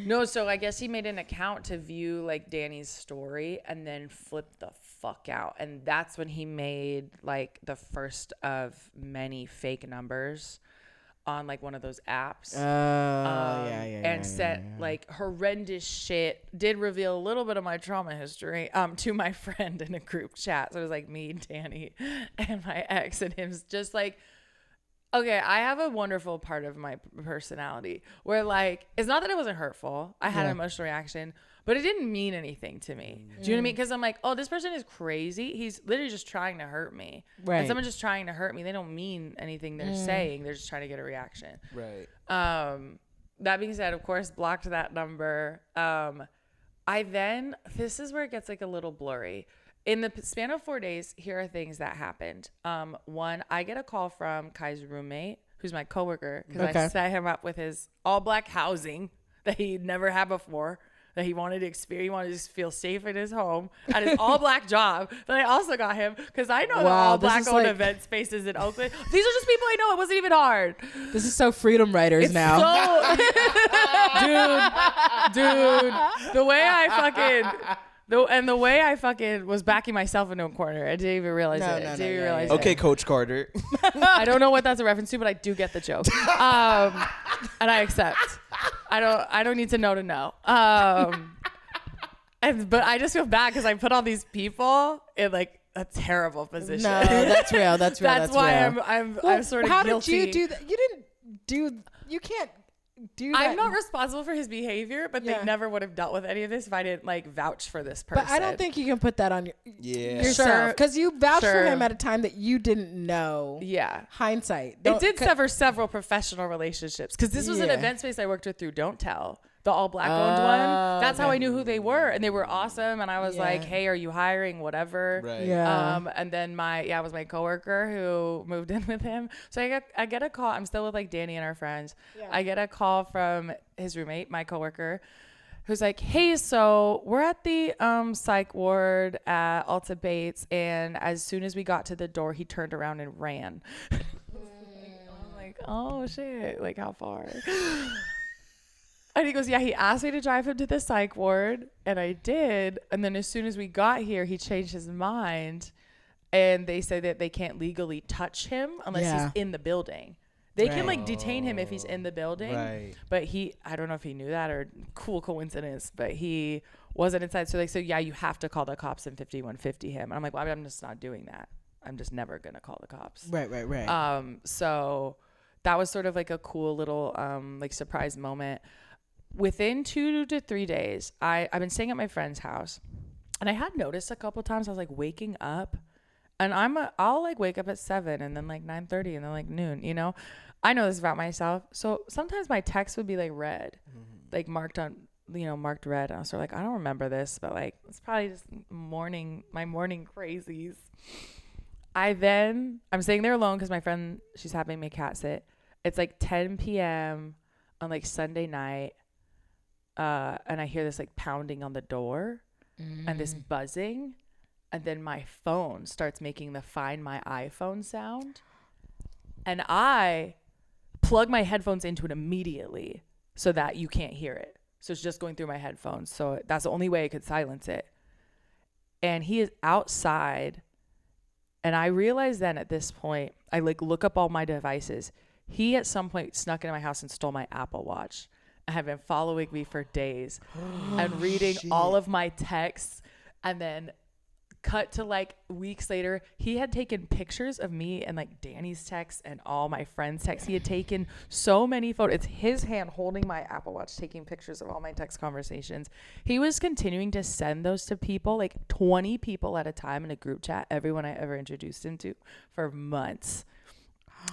No, so I guess he made an account to view like Danny's story and then flipped the fuck out. And that's when he made like the first of many fake numbers on like one of those apps. And sent like horrendous shit. Did reveal a little bit of my trauma history to my friend in a group chat. So it was like me, Danny, and my ex, and him just like, okay, I have a wonderful part of my personality where like, it's not that it wasn't hurtful. I had an emotional reaction, but it didn't mean anything to me. Do you know what I mean? Because I'm like, oh, this person is crazy. He's literally just trying to hurt me. Right. And someone just trying to hurt me, they don't mean anything they're saying. They're just trying to get a reaction. Right. That being said, of course, blocked that number. This is where it gets like a little blurry. In the span of 4 days, here are things that happened. One, I get a call from Kai's roommate, who's my coworker, because I set him up with his all black housing that he'd never had before, that he wanted to experience. He wanted to feel safe in his home at his all black job. But I also got him because I know the all black owned event spaces in Oakland. These are just people I know. It wasn't even hard. This is so Freedom Writers now. Dude, the way I fucking was backing myself into a corner. I didn't even realize it. Okay, Coach Carter. I don't know what that's a reference to, but I do get the joke. And I accept. I don't need to know to know. But I just feel bad because I put all these people in like a terrible position. No, that's real. That's real. That's why real. I'm sort of how guilty. Did you do that? You can't do that. I'm not responsible for his behavior, but they never would have dealt with any of this if I didn't like vouch for this person. But I don't think you can put that on yourself Sure. because you vouched for him at a time that you didn't know. Yeah. Hindsight. It did sever several professional relationships because this was an event space I worked with through Don't Tell. The all black owned one. That's how I knew who they were. And they were awesome. And I was like, hey, are you hiring? Whatever. Right. Yeah. And then it was my coworker who moved in with him. So I get a call. I'm still with like Danny and our friends. Yeah. I get a call from his roommate, my coworker, who's like, hey, so we're at the psych ward at Alta Bates. And as soon as we got to the door, he turned around and ran. I'm like, oh shit. Like how far? And he goes, yeah, he asked me to drive him to the psych ward, and I did. And then as soon as we got here, he changed his mind, and they say that they can't legally touch him unless he's in the building. They can like detain him if he's in the building, but I don't know if he knew that or cool coincidence, but he wasn't inside. So they said, yeah, you have to call the cops and 5150 him. And I'm like, well, I'm just not doing that. I'm just never going to call the cops. Right. So that was sort of like a cool little like surprise moment. Within 2 to 3 days, I've been staying at my friend's house, and I had noticed a couple times I was like waking up, and I'll like wake up at 7 and then like 9:30 and then like noon, you know. I know this about myself. So sometimes my text would be like red, like marked on marked red. I was sort of like, I don't remember this, but like, it's probably just my morning crazies. I'm staying there alone because my friend, she's having me cat sit. It's like 10 p.m. on like Sunday night. And I hear this like pounding on the door and this buzzing. And then my phone starts making the Find My iPhone sound. And I plug my headphones into it immediately so that you can't hear it. So it's just going through my headphones. So that's the only way I could silence it. And he is outside. And I realized then at this point, I like look up all my devices. He at some point snuck into my house and stole my Apple Watch. And have been following me for days and reading all of my texts. And then cut to like weeks later, he had taken pictures of me and like Danny's texts and all my friends' texts. He had taken so many photos. It's his hand holding my Apple Watch, taking pictures of all my text conversations. He was continuing to send those to people, like 20 people at a time in a group chat, everyone I ever introduced him to, for months.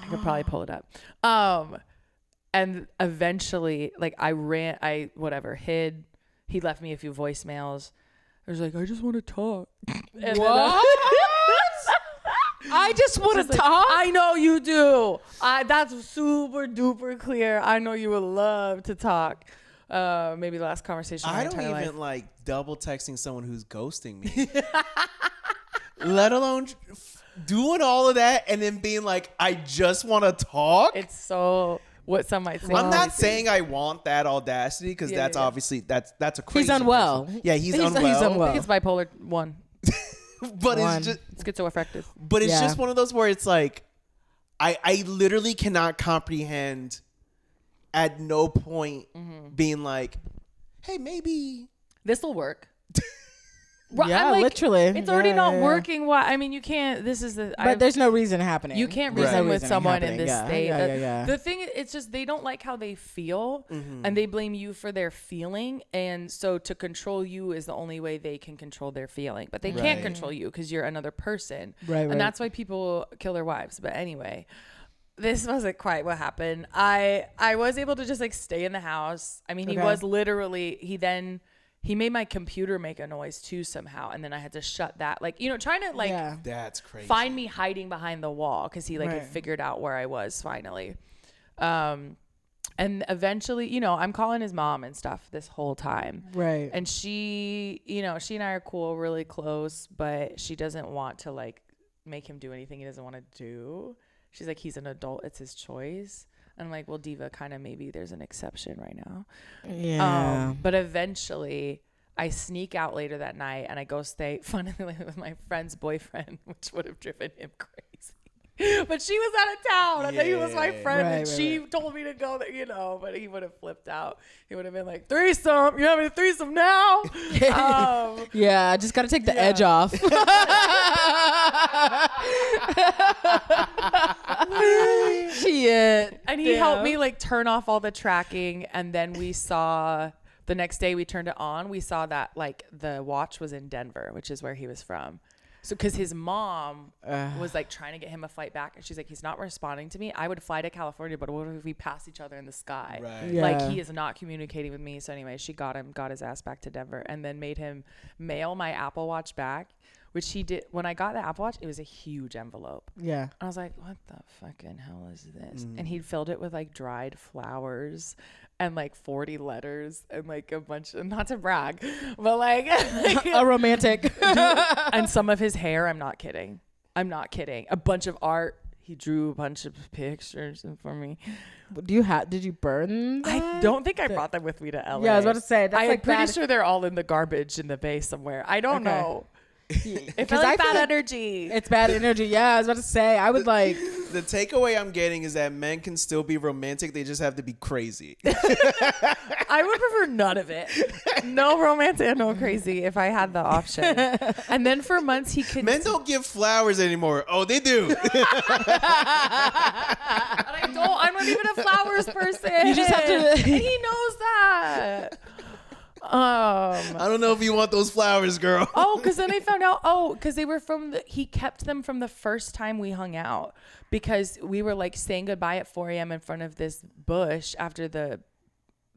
I could probably pull it up. And eventually, like I hid. He left me a few voicemails. I was like, I just want to talk. And what? I just want to talk? I know you do. That's super duper clear. I know you would love to talk. Maybe the last conversation. I don't even like double texting someone who's ghosting me. Let alone doing all of that and then being like, I just want to talk. It's so... what some might say. I'm not saying I want that audacity because that's obviously that's a crazy. He's unwell. Person. Yeah, he's unwell. He's unwell. I think it's bipolar 1. But it's just schizoaffective. But it's just one of those where it's like, I literally cannot comprehend at no point being like, hey, maybe this will work. Yeah, like, literally. It's already not working. Why? I mean, you can't. This is the. But there's no reason happening. You can't reason with someone in this state. Yeah. The thing, it's just they don't like how they feel, and they blame you for their feeling. And so to control you is the only way they can control their feeling. But they can't control you because you're another person. Right. And that's why people kill their wives. But anyway, this wasn't quite what happened. I was able to just like stay in the house. I mean, he was literally. He made my computer make a noise too somehow, and then I had to shut that. Like, trying to like that's crazy. Find me hiding behind the wall because he had figured out where I was finally. And eventually, I'm calling his mom and stuff this whole time. Right. And she and I are cool, really close, but she doesn't want to like make him do anything he doesn't want to do. She's like, he's an adult, it's his choice. I'm like, well, Diva, kind of maybe there's an exception right now. Yeah. But eventually I sneak out later that night and I go stay funnily with my friend's boyfriend, which would have driven him crazy. But she was out of town and then he was my friend and she told me to go there, but he would have flipped out. He would have been like, threesome, you having a threesome now? Yeah, I just got to take the edge off. Shit. And he helped me like turn off all the tracking, and then we saw the next day we turned it on. We saw that like the watch was in Denver, which is where he was from. So because his mom was like trying to get him a flight back, and she's like, he's not responding to me. I would fly to California, but what if we pass each other in the sky? Right. Yeah. Like he is not communicating with me. So anyway, she got his ass back to Denver, and then made him mail my Apple Watch back, which he did. When I got the Apple Watch, it was a huge envelope. Yeah. I was like, what the fucking hell is this? And he'd filled it with like dried flowers and like 40 letters and like a bunch of, not to brag, but like a romantic. And some of his hair. I'm not kidding. A bunch of art. He drew a bunch of pictures for me. Did you burn that? I don't think I brought them with me to LA. Yeah, I was about to say. That's I'm pretty sure they're all in the garbage in the bay somewhere. I don't know. It felt like bad energy. It's bad energy. Yeah, I was about to say. I would like. The takeaway I'm getting is that men can still be romantic. They just have to be crazy. I would prefer none of it. No romantic and no crazy if I had the option. And then for months he could. Men don't give flowers anymore. Oh, they do. I'm not even a flowers person. You just have to. And he knows that. I don't know if you want those flowers, girl. Because then I found out. Because they were he kept them from the first time we hung out, because we were like saying goodbye at 4 a.m. in front of this bush after the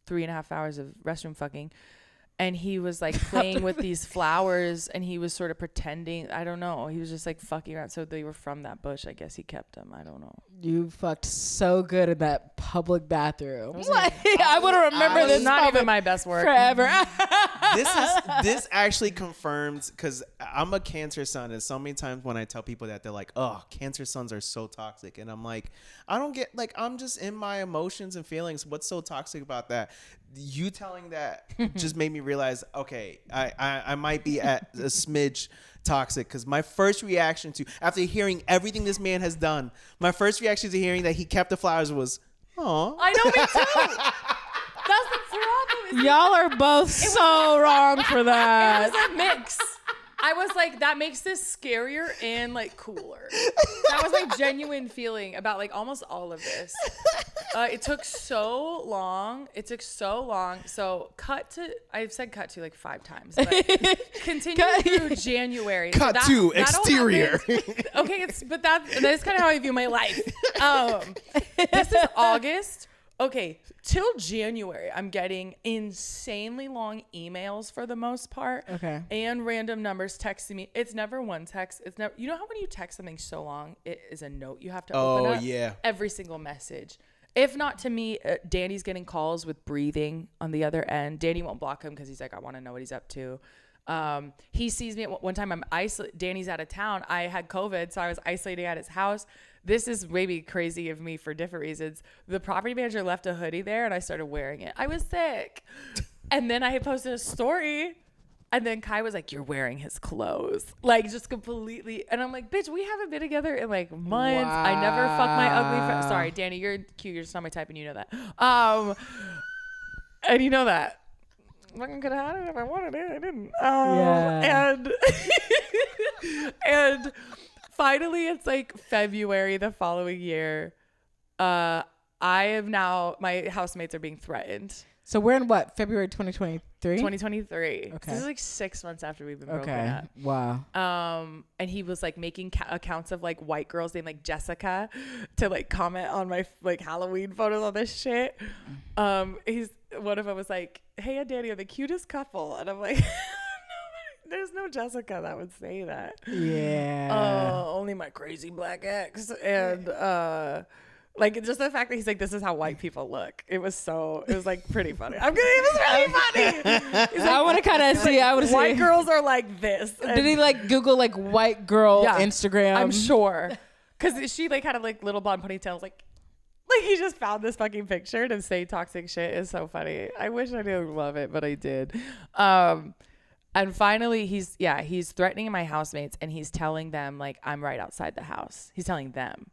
3.5 hours of restroom fucking. And he was like playing with these flowers, and he was sort of pretending. I don't know. He was just like fucking around. So they were from that bush. I guess he kept them. I don't know. You fucked so good in that public bathroom. I would have remembered this. Not even my best work forever. This actually confirms, because I'm a Cancer sun, and so many times when I tell people that, they're like, "Oh, Cancer suns are so toxic," and I'm like, I don't get, like, I'm just in my emotions and feelings. What's so toxic about that? You telling that just made me realize, okay, I might be at a smidge toxic, because my first reaction to, after hearing everything this man has done, my first reaction to hearing that he kept the flowers was, "Oh, I know, me too." That's the problem. Y'all are both so wrong for that. It was a mix. I was like, that makes this scarier and like cooler. That was my genuine feeling about like almost all of this. It took so long. So I've said cut to like 5 times, but continue through January. Cut to exterior." Okay, that's kind of how I view my life. This is August. Okay, till January, I'm getting insanely long emails for the most part. Okay. And random numbers texting me. It's never one text. It's never. You know how when you text something so long, it is a note you have to open up? Oh, yeah. Every single message. If not to me, Danny's getting calls with breathing on the other end. Danny won't block him because he's like, I want to know what he's up to. He sees me at one time. Danny's out of town. I had COVID, so I was isolating at his house. This is maybe crazy of me for different reasons. The property manager left a hoodie there, and I started wearing it. I was sick. And then I had posted a story, and then Kai was like, "You're wearing his clothes." Like, just completely. And I'm like, bitch, we haven't been together in like months. Wow. I never fucked my ugly friend. Sorry, Danny, you're cute. You're just not my type, and you know that. And you know that. I could have had it if I wanted it. I didn't. And finally, it's like February the following year. I am now, my housemates are being threatened. So we're in what? February 2023? 2023. Okay. This is like 6 months after we've been broken up. Wow. And he was like making accounts of like white girls named like Jessica to like comment on my like Halloween photos on this shit. One of them was like, "Hey and Danny are the cutest couple," and I'm like, there's no Jessica that would say that. Yeah. Only my crazy black ex. And like just the fact that he's like, "This is how white people look." It was like pretty funny. I'm kidding. It was really funny. He's like, I want to kind of see. I would see. White girls are like this. Did he like Google like white girl Instagram? I'm sure. Because she like had a like little blonde ponytail. Like he just found this fucking picture to say toxic shit. Is so funny. I wish I didn't love it, but I did. And finally he's threatening my housemates, and he's telling them like I'm right outside the house. He's telling them,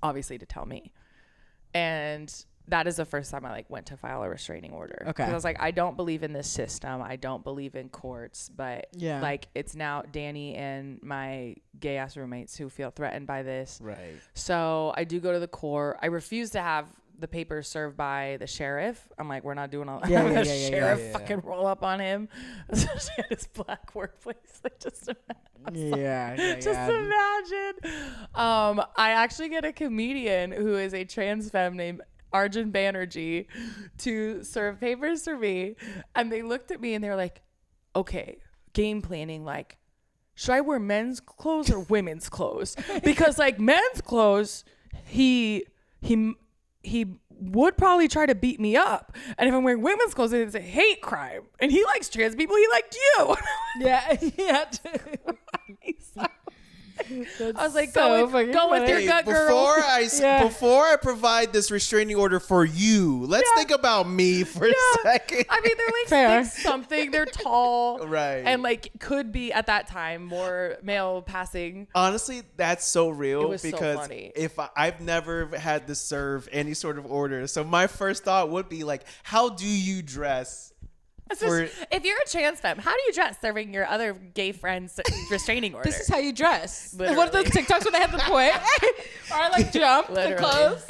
obviously, to tell me. And that is the first time I like went to file a restraining order. Okay. 'Cause I was like, I don't believe in this system. I don't believe in courts, but like it's now Danny and my gay ass roommates who feel threatened by this. Right. So I do go to the court. I refuse to have the papers served by the sheriff. I'm like, we're not doing all that. The sheriff fucking roll up on him. Especially at his black workplace. Like just imagine. I actually get a comedian who is a trans femme named Arjun Banerjee to serve papers for me, and they looked at me and they were like, "Okay, game planning, like, should I wear men's clothes or women's clothes? Because like men's clothes, he would probably try to beat me up, and if I'm wearing women's clothes, it's a hate crime. And he likes trans people. He liked you." Yeah. I was like, go with your gut, girl. Before I provide this restraining order for you, let's think about me for a second. I mean, they're like 6 something. They're tall, right? And like could be at that time more male passing. Honestly, that's so real, because so funny. If I've never had to serve any sort of order, so my first thought would be like, how do you dress? If you're a trans femme, how do you dress serving your other gay friends restraining order? This is how you dress. Literally. What are those TikToks when they have the point? Or I like jump the clothes.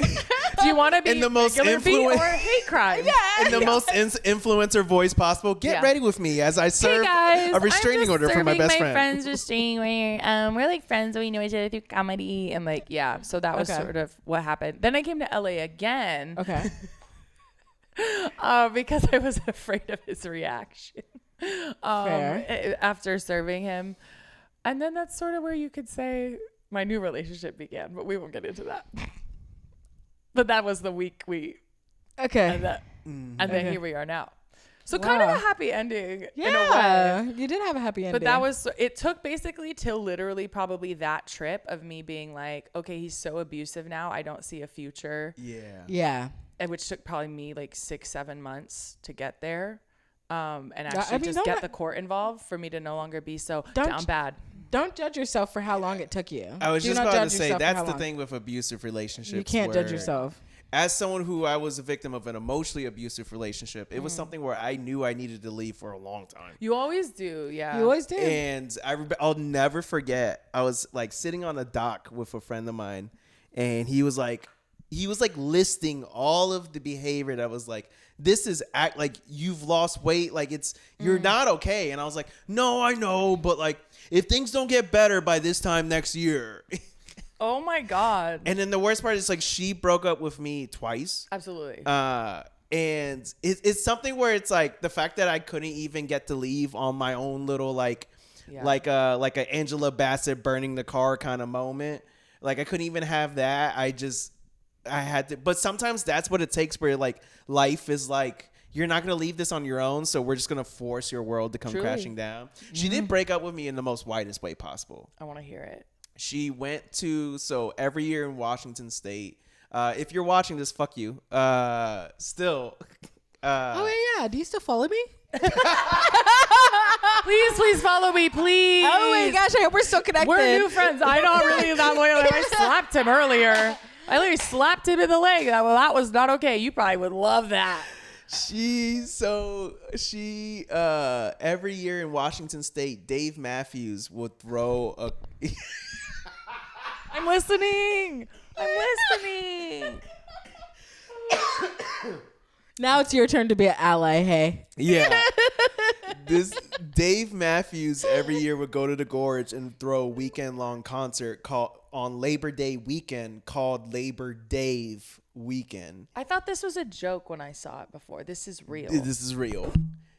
Do you want to be in the most or hate crime? Yeah. In the most influencer voice possible. Get ready with me as I serve a restraining order for my best friend. My friends restraining order. We're like friends, we know each other through comedy, and like so that was sort of what happened. Then I came to LA again. Okay. because I was afraid of his reaction after serving him. And then that's sort of where you could say my new relationship began, but we won't get into that. But that was the week and then here we are now. So kind of a happy ending in a way. You did have a happy ending. But it took basically till literally probably that trip of me being like, okay, he's so abusive now. I don't see a future. Yeah. And which took probably me like 6-7 months to get there. And actually get the court involved for me to no longer be so down bad. Don't judge yourself for how long it took you. I was just about to say, that's the thing with abusive relationships. You can't judge yourself. As someone who I was a victim of an emotionally abusive relationship, it was something where I knew I needed to leave for a long time. You always do, yeah. You always do. And I'll never forget. I was like sitting on a dock with a friend of mine, and he was like listing all of the behavior that was like, this is like you've lost weight, like you're not okay. And I was like, no, I know, but like if things don't get better by this time next year. Oh my God. And then the worst part is like she broke up with me twice. Absolutely. And it's something where it's like the fact that I couldn't even get to leave on my own little like a Angela Bassett burning the car kind of moment. Like I couldn't even have that. I had to, but sometimes that's what it takes where like life is like, you're not going to leave this on your own. So we're just going to force your world to come crashing down. Mm-hmm. She did break up with me in the most widest way possible. I want to hear it. She went to, so every year in Washington State, if you're watching this, fuck you. Still. Oh yeah. Do you still follow me? Please follow me, please. Oh my gosh, I hope we're still connected. We're new friends. I'm not really that loyal. I slapped him earlier. I literally slapped him in the leg. Well, that was not okay. You probably would love that. She every year in Washington State, Dave Matthews would throw a. I'm listening. Now it's your turn to be an ally, hey. Yeah. This Dave Matthews every year would go to the Gorge and throw a weekend-long concert on Labor Day weekend called Labor Dave Weekend. I thought this was a joke when I saw it before. This is real. This is real.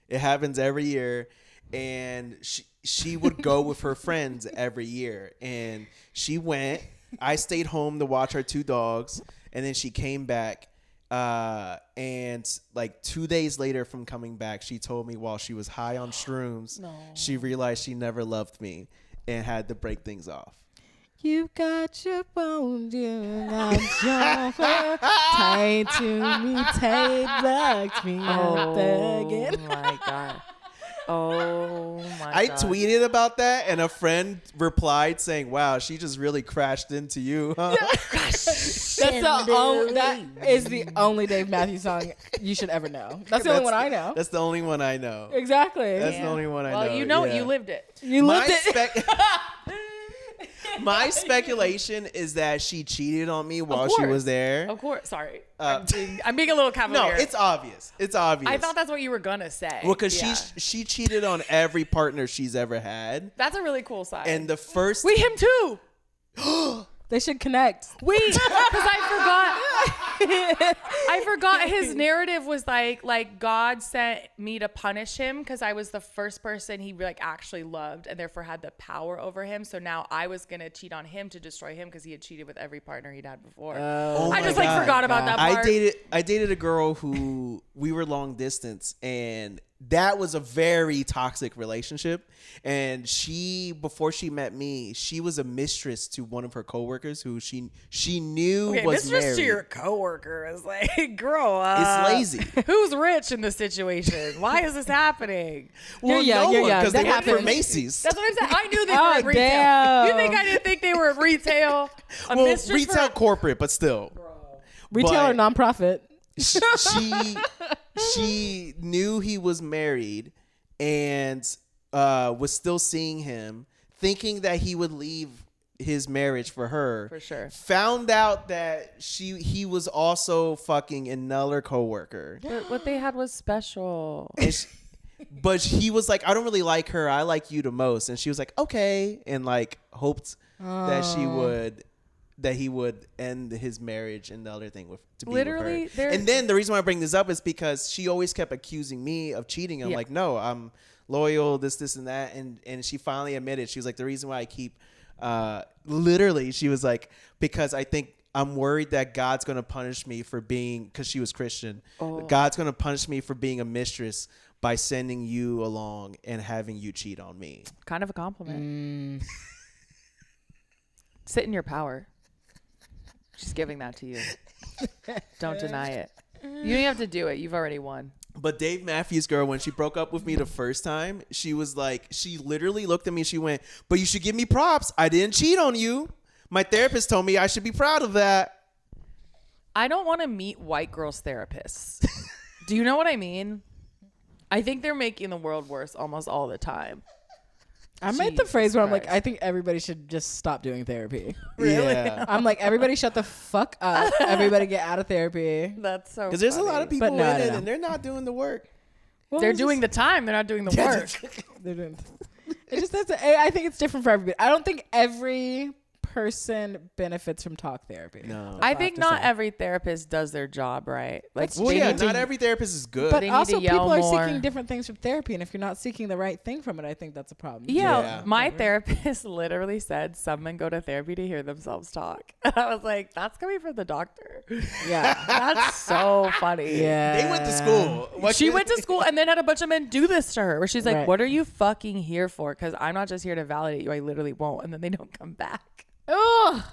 It happens every year. And she would go with her friends every year. And she went. I stayed home to watch her 2 dogs. And then she came back. And like 2 days later from coming back, she told me while she was high on shrooms, she realized she never loved me and had to break things off. You've got your bones, you got your tied to me, tight, locked me up again. Oh my God. Oh my God. I tweeted about that and a friend replied saying, wow, she just really crashed into you, huh? That is the only Dave Matthews song you should ever know. That's the only one I know. That's the only one I know. Exactly. That's the only one I know. Well, you know, you lived it. You lived it. My speculation is that she cheated on me while she was there. Of course. Sorry. I'm being a little cavalier. No, it's obvious. It's obvious. I thought that's what you were going to say. Well, because she cheated on every partner she's ever had. That's a really cool side. And the first... him too. They should connect. Wait, because I forgot his narrative was like God sent me to punish him because I was the first person he like actually loved and therefore had the power over him. So now I was gonna cheat on him to destroy him because he had cheated with every partner he'd had before. I just forgot about that part. I dated a girl who we were long distance, and that was a very toxic relationship. And before she met me, she was a mistress to one of her coworkers who she knew was mistress married. To your coworker is like, grow up. It's lazy. Who's rich in this situation? Why is this happening? Well, no one, because they work for Macy's. That's what I'm saying. I knew they were in retail. Damn. You think I didn't think they were in retail? Retail corporate, but still. Retail or nonprofit. She knew he was married and was still seeing him, thinking that he would leave his marriage for her. For sure. Found out that he was also fucking another coworker. But what they had was special. But he was like, I don't really like her. I like you the most. And she was like, okay. And like hoped that she would end his marriage and the other thing to be Literally, with her. And then the reason why I bring this up is because she always kept accusing me of cheating. I'm like, no, I'm loyal, this and that. And she finally admitted. She was like, the reason why I keep literally, she was like, because I think I'm worried that God's going to punish me for being, because she was Christian. God's going to punish me for being a mistress by sending you along and having you cheat on me. Kind of a compliment. Sit in your power. She's giving that to you. Don't deny it. You don't even have to do it. You've already won. But Dave Matthews' girl, when she broke up with me the first time, she was like, she literally looked at me. She went, but you should give me props. I didn't cheat on you. My therapist told me I should be proud of that. I don't want to meet white girls therapists. Do you know what I mean? I think they're making the world worse almost all the time. I'm at the phrase where I'm like, I think everybody should just stop doing therapy. Really? Yeah. I'm like, everybody shut the fuck up. Everybody get out of therapy. That's so Because there's a lot of people But no, in it no. and they're not doing the work. Well, They're doing the time. They're not doing the work. They're doing. It just I think it's different for everybody. I don't think every person benefits from talk therapy. No. I think not every therapist does their job right. Like, That's Well, they yeah, need to- not every therapist is good. But They need also, to yell people are more. seeking different things from therapy, and if you're not seeking the right thing from it, I think that's a problem. Yeah, my therapist literally said some men go to therapy to hear themselves talk. I was like, that's coming from the doctor. Yeah. That's so funny. Yeah. They went to school. She went to school and then had a bunch of men do this to her where she's like, Right. what are you fucking here for? Because I'm not just here to validate you. I literally won't. And then they don't come back. Oh.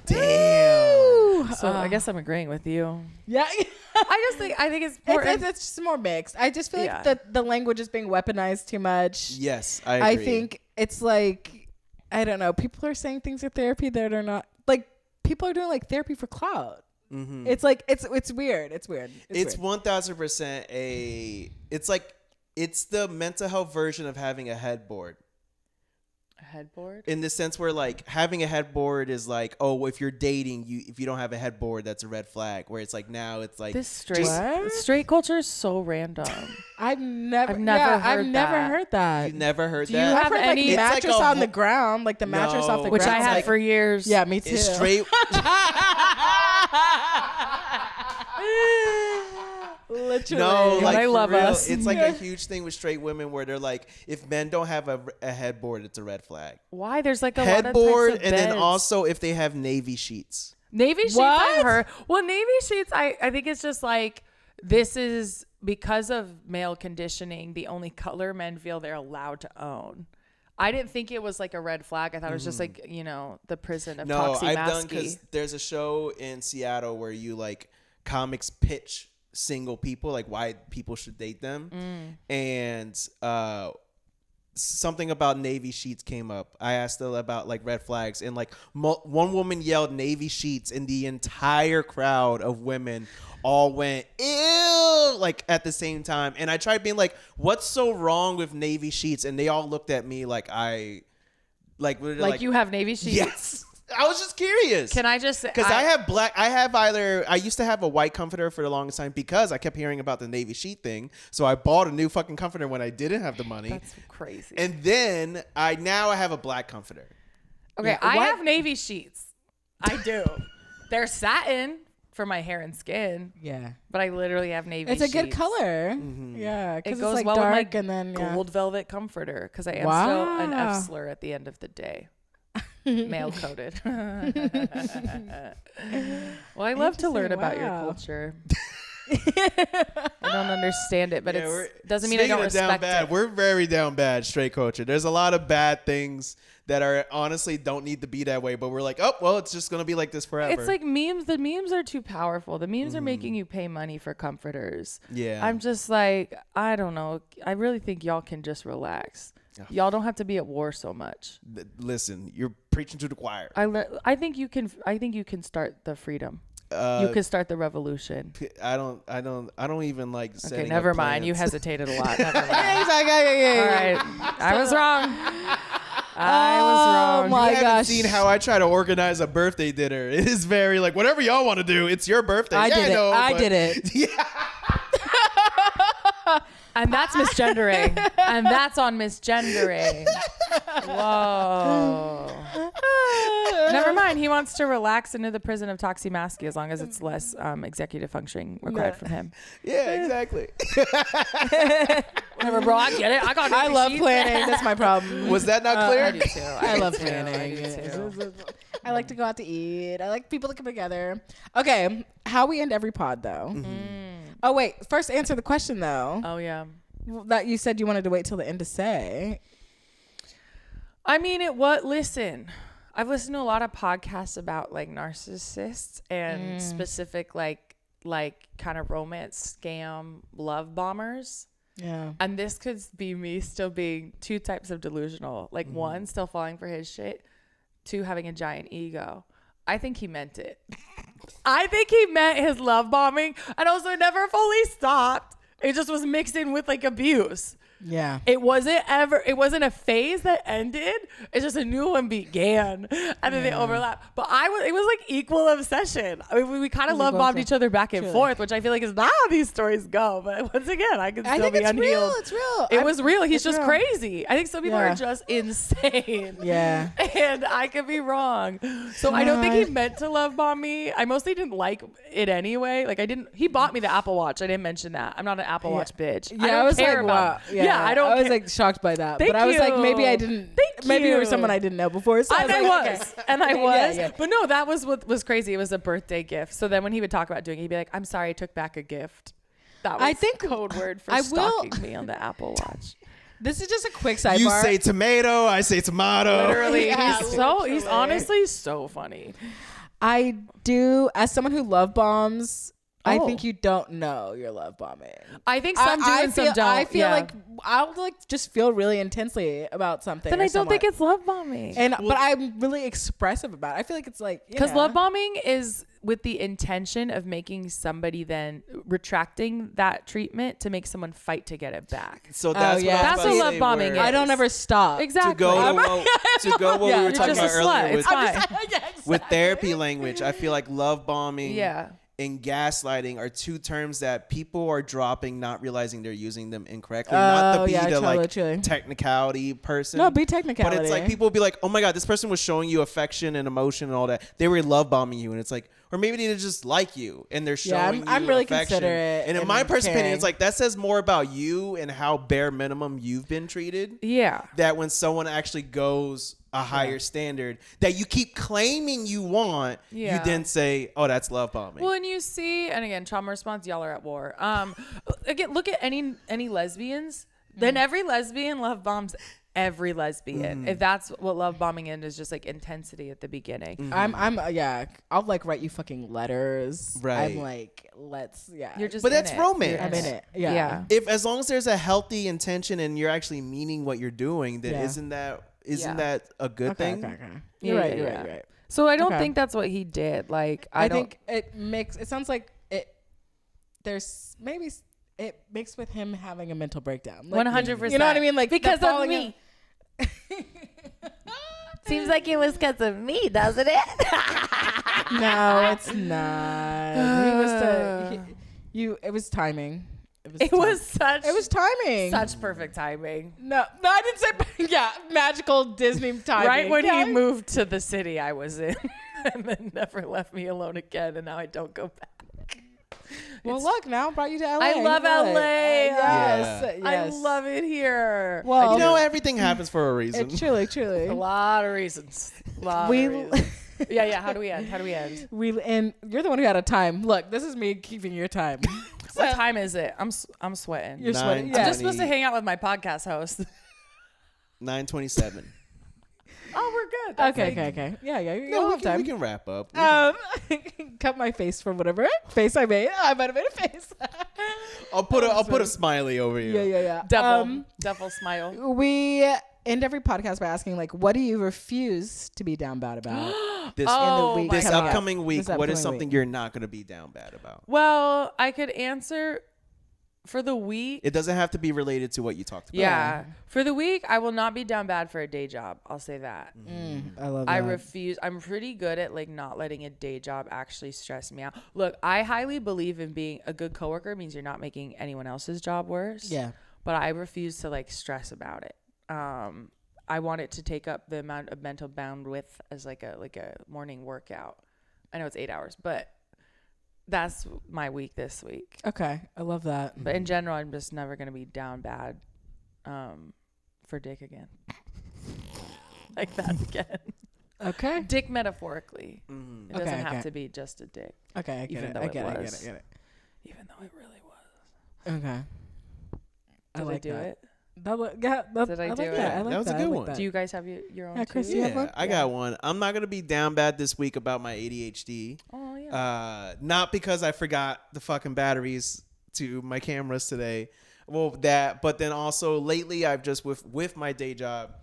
Damn. So I guess I'm agreeing with you. Yeah. I think it's important. It's just more mixed. I just feel Yeah. like the language is being weaponized too much. Yes, I I agree. think it's like, I don't know. People are saying things in therapy that are not like, people are doing like therapy for clout. Mm-hmm. It's like, it's weird. It's weird. It's weird. 1000% it's the mental health version of having a headboard. Headboard? In the sense where like having a headboard is like, oh, if you're dating, if you don't have a headboard, that's a red flag. Where it's like now it's like This What? straight culture is so random. I've never heard that. you never heard Do you that. have I've heard any- like It's like mattress a on the whole- ground, like the mattress off the No. Which ground. I had like- for years. Yeah, me too. It's straight. Literally. No, like I for love real, us. It's like a huge thing with straight women where they're like, if men don't have a headboard, it's a red flag. Why? There's like a Headboard, lot of types of and then beds. also if they have navy sheets. Navy sheets, What? I heard. Well, Navy sheets, I think it's just like, this is because of male conditioning, the only color men feel they're allowed to own. I didn't think it was like a red flag. I thought it was just like, the prison of No, Toxie I've done Masky. because there's a show in Seattle where you like comics pitch single people, like why people should date them. And something about navy sheets came up. I asked her about like red flags, and like one woman yelled navy sheets, and the entire crowd of women all went ew like at the same time. And I tried being like, what's so wrong with navy sheets? And they all looked at me like like you have Navy sheets? yes. I was just curious. Can I just say, Because I used to have a white comforter for the longest time because I kept hearing about the navy sheet thing. So I bought a new fucking comforter when I didn't have the money. That's crazy. And then I have a black comforter. Okay, Yeah, I what? have Navy sheets. I do. They're satin for my hair and skin, Yeah. but I literally have Navy It's sheets. a good color. Mm-hmm. Yeah. It Because goes it's like well dark with my and then gold velvet comforter because I am still an Wow. F slur at the end of the day. Male coded. Well, I love to learn about your Wow. culture. I don't understand it, but it doesn't mean I don't Speaking of down respect bad, it. we're very down bad straight culture. There's a lot of bad things that are honestly don't need to be that way, but we're like, oh well, it's just gonna be like this forever. It's like memes. The memes are too powerful. The memes are making you pay money for comforters. Yeah. I'm just like, I don't know. I really think y'all can just relax. Y'all don't have to be at war so much. Listen, you're preaching to the choir. I think you can. I think you can start the freedom. You can start the revolution. I don't even like setting Okay, never up mind. You plans. hesitated a lot. Never mind. He's like, yeah. All right, I was wrong. I was Oh wrong. my You haven't gosh. seen how I try to organize a birthday dinner. It is very like whatever y'all want to do. It's your birthday. I Yeah, did it. know, I but- did it. Yeah. And that's misgendering. And that's on misgendering. Whoa. Never mind. fine. He wants to relax into the prison of toximasky as long as it's less executive functioning required from him. Yeah, exactly. Whatever, bro. I get it. I love planning. That's my problem. Was that not clear? I do too. I love do too. planning. I do too. I like to go out to eat. I like people to come together. Okay, how we end every pod though. Oh wait, first answer the question though. Oh yeah. That you said you wanted to wait till the end to say. I mean, listen, I've listened to a lot of podcasts about like narcissists and specific like kind of romance scam love bombers. Yeah. And this could be me still being two types of delusional. Like one, still falling for his shit. Two, having a giant ego. I think he meant it. I think he meant his love bombing, and also it never fully stopped. It just was mixed in with like abuse. Yeah. It wasn't a phase that ended. It's just a new one began, and then they overlap. But it was like equal obsession. I mean, we kind of love bombed each other back and forth, which I feel like is not how these stories go. But once again, I can still be unhealed. It's real. It was real. He's just crazy. I think some people are just insane. Yeah. And I could be wrong. So I don't think he meant to love bomb me. I mostly didn't like it anyway. Like he bought me the Apple Watch. I didn't mention that. I'm not an Apple Watch bitch. Yeah, I was like, wow. Yeah, I don't. I was like shocked by that, Thank but I was like, you. maybe I didn't. Maybe you were someone I didn't know before. So And I was. Yeah. But no, that was what was crazy. It was a birthday gift. So then when he would talk about doing it, he'd be like, "I'm sorry, I took back a gift." That was I think code word for stalking me on the Apple Watch. This is just a quick sidebar. You say tomato, I say tomato. Literally, Yeah, he's honestly so funny. I do, as someone who love bombs. I think you don't know you're love bombing. I think some do and some don't. I feel like I'll like just feel really intensely about something. Then I don't think it's love bombing. But I'm really expressive about it. I feel like it's like because love bombing is with the intention of making somebody then retracting that treatment to make someone fight to get it back. So that's what That's what love bombing is. I don't ever stop. Exactly. To go what we were talking about earlier with therapy language, I feel like love bombing and gaslighting are two terms that people are dropping, not realizing they're using them incorrectly. Not to be the technicality person. No, be technicality. But it's like people will be like, oh my God, this person was showing you affection and emotion and all that. They were love bombing you. And it's like, or maybe they just like you and they're showing you I'm really affection. considerate. And in my personal opinion, it's like that says more about you and how bare minimum you've been treated. Yeah. That when someone actually goes a higher standard that you keep claiming you want, you then say, oh, that's love bombing. Well, and you see, and again, trauma response, y'all are at war. Again, look at any lesbians. Then every lesbian love bombs every lesbian. If that's what love bombing is just like intensity at the beginning. I'll like write you fucking letters. Right. I'm like, You're just but that's romance. I'm in it. Yeah. If as long as there's a healthy intention and you're actually meaning what you're doing, then isn't that a good thing? Okay. You're right. So I don't think that's what he did. Like I think it sounds like there's maybe it mixed with him having a mental breakdown. 100%. You know what I mean? Like because of me. Seems like it was because of me, doesn't it? No, it's not. It was timing. It was timing. Such perfect timing. No, I didn't say magical Disney timing. Right when he moved to the city I was in and then never left me alone again, and now I don't go back. Well, look, now I brought you to LA. I love LA. Yes. I love it here. Well, everything happens for a reason. Truly. A lot of reasons. Yeah. How do we end? And you're the one who had a time. Look, this is me keeping your time. What time is it? I'm sweating. You're sweating. I'm just supposed to hang out with my podcast host. 9:27. Oh, we're good. That's Okay. Yeah. We can wrap up. Cut my face from whatever face I made. I might have made a face. I'll put a smiley over you. Yeah. Devil smile. We end every podcast by asking, like, what do you refuse to be down bad about? This upcoming week, what is something you're not going to be down bad about? Well, I could answer for the week. It doesn't have to be related to what you talked about. Yeah. For the week, I will not be down bad for a day job. I'll say that. I love that. I refuse. I'm pretty good at like not letting a day job actually stress me out. Look, I highly believe in being a good coworker means you're not making anyone else's job worse. Yeah. But I refuse to like stress about it. I want it to take up the amount of mental bandwidth as like a morning workout. I know it's 8 hours, but that's my week this week. Okay, I love that. But in general, I'm just never gonna be down bad for dick again. Like that again. Okay. Dick metaphorically. It doesn't have to be just a dick. Okay, I get it. I get it. Even though it really was. Okay. Did I do it? Did I do it? That was a good one. Do you guys have your own? Yeah, Chris, too? you have one? I got one. I'm not gonna be down bad this week about my ADHD. Oh yeah. Not because I forgot the fucking batteries to my cameras today. Well, that, but then also lately I've just with my day job,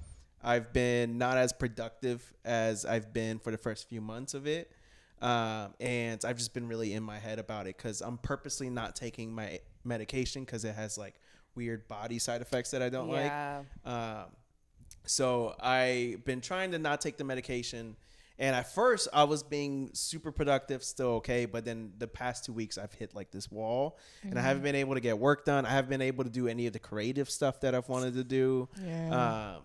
I've been not as productive as I've been for the first few months of it. And I've just been really in my head about it because I'm purposely not taking my medication because it has like weird body side effects that I don't like. So I've been trying to not take the medication. And at first I was being super productive, still okay. But then the past 2 weeks I've hit like this wall and I haven't been able to get work done. I haven't been able to do any of the creative stuff that I've wanted to do.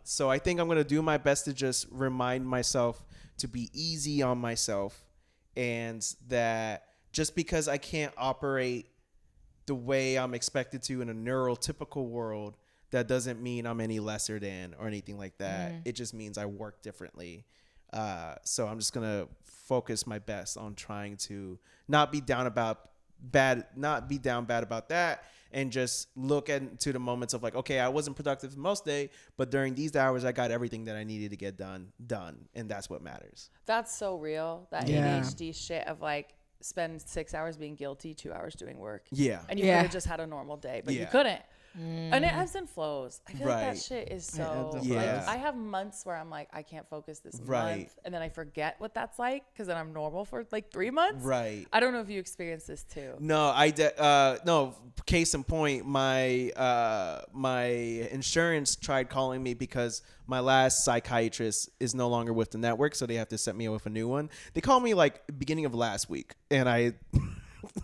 So I think I'm going to do my best to just remind myself to be easy on myself. And that just because I can't operate the way I'm expected to in a neurotypical world, that doesn't mean I'm any lesser than or anything like that. It just means I work differently. So I'm just going to focus my best on trying to not be down bad about that. And just look into the moments of like, okay, I wasn't productive most day, but during these hours, I got everything that I needed to get done. And that's what matters. That's so real. That ADHD shit of like spend 6 hours being guilty, 2 hours doing work. Yeah. And you could have just had a normal day, but you couldn't. And it ebbs and flows. I feel like that shit is so like I have months where I'm like I can't focus this month and then I forget what that's like because then I'm normal for like 3 months. I don't know if you experience this too. No, no, case in point, my insurance tried calling me because my last psychiatrist is no longer with the network, so they have to set me up with a new one. They called me like beginning of last week and I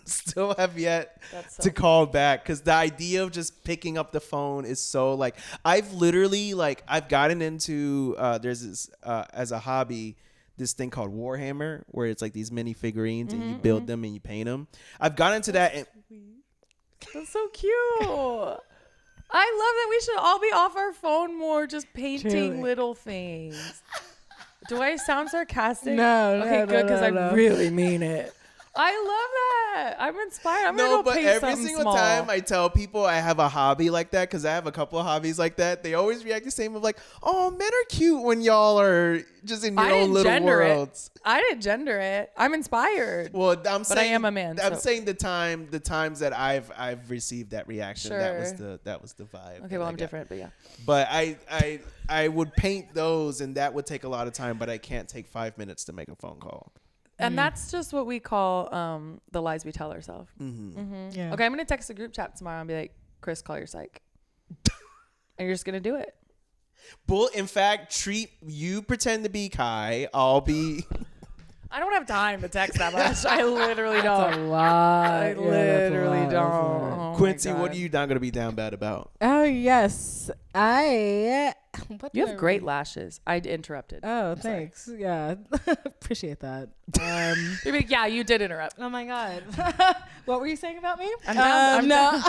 still have yet to call back because the idea of just picking up the phone is so like I've literally like I've gotten into there's this as a hobby this thing called Warhammer where it's like these mini figurines and you build them and you paint them. I've gotten into that. That's so cute. I love that we should all be off our phone more, just painting little things. Do I sound sarcastic? No. Okay, good, because I really mean it. I love that. I'm inspired. I'm gonna go paint every something single small. time I tell people I have a hobby like that, because I have a couple of hobbies like that, they always react the same of like, "Oh, men are cute when y'all are just in your own little worlds." I didn't gender it. I'm inspired. Well, but I am a man. I'm saying the times that I've received that reaction. Sure. That was the vibe. Okay, well I'm different, but yeah. But I would paint those, and that would take a lot of time. But I can't take 5 minutes to make a phone call. And that's just what we call the lies we tell ourselves. Yeah. Okay, I'm going to text the group chat tomorrow and be like, Chris, call your psych. And you're just going to do it. Bull, in fact, you pretend to be Kai. I'll be... I don't have time to text that much. I literally don't. That's a lot. I literally don't. Oh Quincy, what are you not going to be down bad about? Oh, yes. You have great lashes. I interrupted. Oh, thanks. Yeah. Appreciate that. You're like, yeah, you did interrupt. Oh, my God. What were you saying about me? I'm down.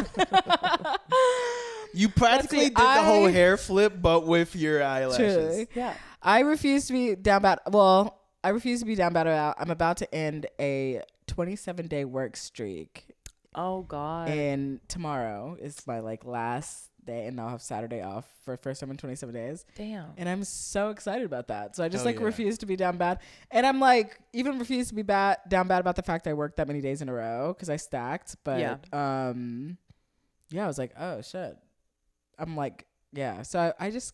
You practically did the whole hair flip, but with your eyelashes. Truly. Yeah. I refuse to be down bad. Well, I refuse to be down bad about. I'm about to end a 27-day work streak. Oh, God. And tomorrow is my last day, and I'll have Saturday off for the first time in 27 days. Damn. And I'm so excited about that. So I just yeah. refuse to be down bad. And I'm even refuse to be down bad about the fact that I worked that many days in a row because I stacked. But yeah, I was like, oh shit. I'm like, yeah. So I guess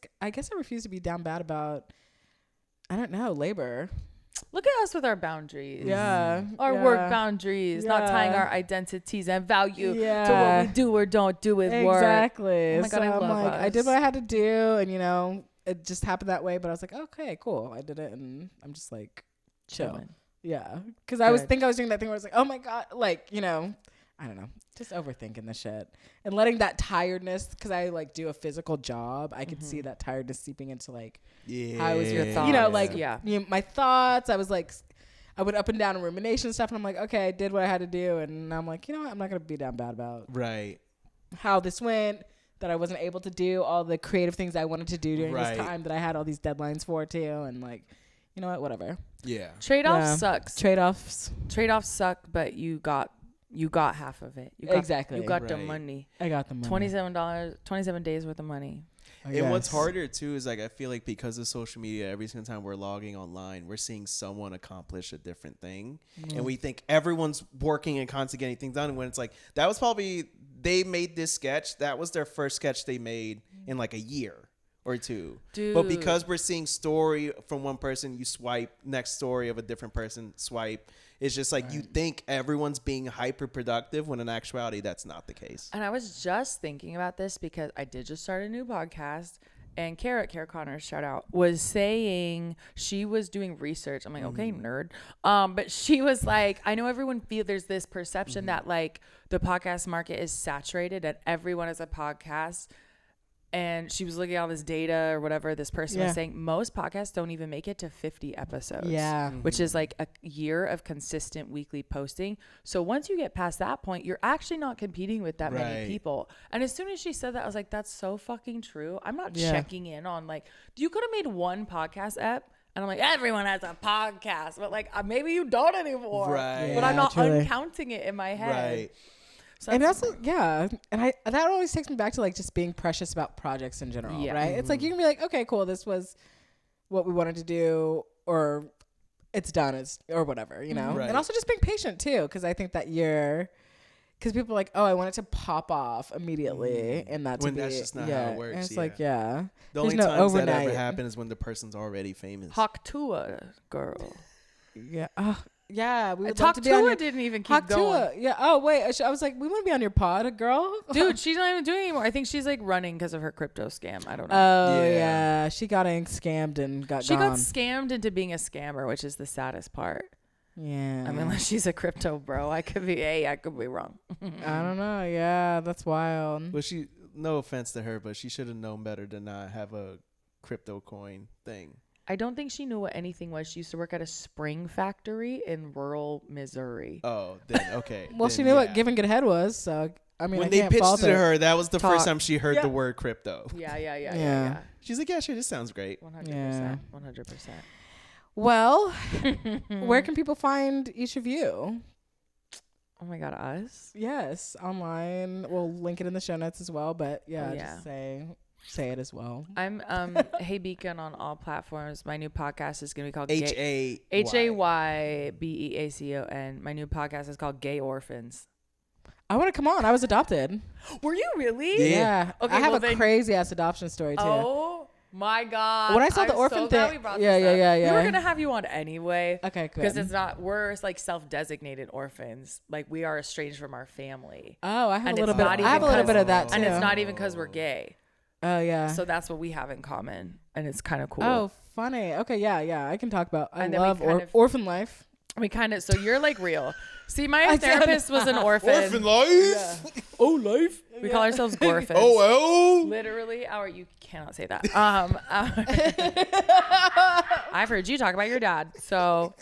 I refuse to be down bad about, I don't know, labor. Look at us with our boundaries. Yeah. Our work boundaries, not tying our identities and value to what we do or don't do with work. Exactly. Oh my God, I love us. I did what I had to do, and it just happened that way, but I was like, okay, cool. I did it, and I'm just chill. Chilling. Yeah. Because I was doing that thing where I was like, oh my God, I don't know, just overthinking the shit and letting that tiredness, because I like do a physical job, I could see that tiredness seeping into like how was your thoughts? You know, like my thoughts. I was like, I went up and down in rumination stuff, and I'm like, okay, I did what I had to do, and I'm like, you know what, I'm not gonna be down bad about how this went, that I wasn't able to do all the creative things I wanted to do during this time that I had all these deadlines for too, and like, you know what, whatever. Yeah. Trade-offs sucks. Trade-offs suck, but you got half of it. You got the money. I got the money. $27, 27 days worth of money. And what's harder too is like, I feel like because of social media, every single time we're logging online, we're seeing someone accomplish a different thing, and we think everyone's working and constantly getting things done. And when it's like, that was probably, they made this sketch, that was their first sketch they made in like a year or two. Dude. But because we're seeing story from one person, you swipe, next story of a different person, swipe. It's just like you think everyone's being hyper productive when in actuality that's not the case. And I was just thinking about this because I did just start a new podcast, and Kara Connors, shout out, was saying she was doing research. I'm like, okay, nerd. But she was like, I know everyone there's this perception that like the podcast market is saturated and everyone has a podcast. And she was looking at all this data or whatever. This person was saying most podcasts don't even make it to 50 episodes. Yeah. Which is like a year of consistent weekly posting. So once you get past that point, you're actually not competing with that many people. And as soon as she said that, I was like, that's so fucking true. I'm not checking in on like, you could have made one podcast app. And I'm like, everyone has a podcast. But like, maybe you don't anymore. Right. But I'm not uncounting it in my head. Right. So and that's and that always takes me back to like just being precious about projects in general, right? It's like you can be like, okay, cool, this was what we wanted to do, or it's done, or whatever, you know. And also just being patient too, because I think that because people are like, oh, I want it to pop off immediately, and that's that's just not how it works. And it's like the only times that ever happen is when the person's already famous. Haktua girl. Yeah. Yeah, we would Talk love to be on your, didn't even keep going. Yeah. Oh wait, I was like, we want to be on your pod, girl. Dude, she's not even doing it anymore. I think she's like running because of her crypto scam. I don't know. Oh yeah, she got scammed and got. She got scammed into being a scammer, which is the saddest part. Yeah. I mean, unless she's a crypto bro, I could be wrong. I don't know. Yeah, that's wild. Well, no offense to her, but she should have known better to not have a crypto coin thing. I don't think she knew what anything was. She used to work at a spring factory in rural Missouri. Oh, then okay. Well, she knew what giving good head was. So I mean, when they pitched it to her, that was the first time she heard the word crypto. Yeah. She's like, yeah, sure, this sounds great. 100%. Well, where can people find each of you? Oh my God, us? Yes, online. We'll link it in the show notes as well. But just say it as well. I'm Hey Beacon on all platforms. My new podcast is going to be called Haybeacon. My new podcast is called Gay Orphans. I want to come on. I was adopted. Were you really? Yeah. Okay, I have a crazy ass adoption story too. Oh my God. When I saw the orphan thing. Yeah. We were going to have you on anyway. Okay, good. Because we're like self-designated orphans. Like we are estranged from our family. Oh, I have a little bit of that too. And it's not even because we're gay. Oh yeah. So that's what we have in common, and it's kind of cool. Oh, funny. Okay, yeah. I can talk about. I love orphan life. So you're like real. See, my therapist was an orphan. Orphan life. Yeah. Oh, life. We call ourselves Gorphans. Oh. Literally, you cannot say that. I've heard you talk about your dad. So,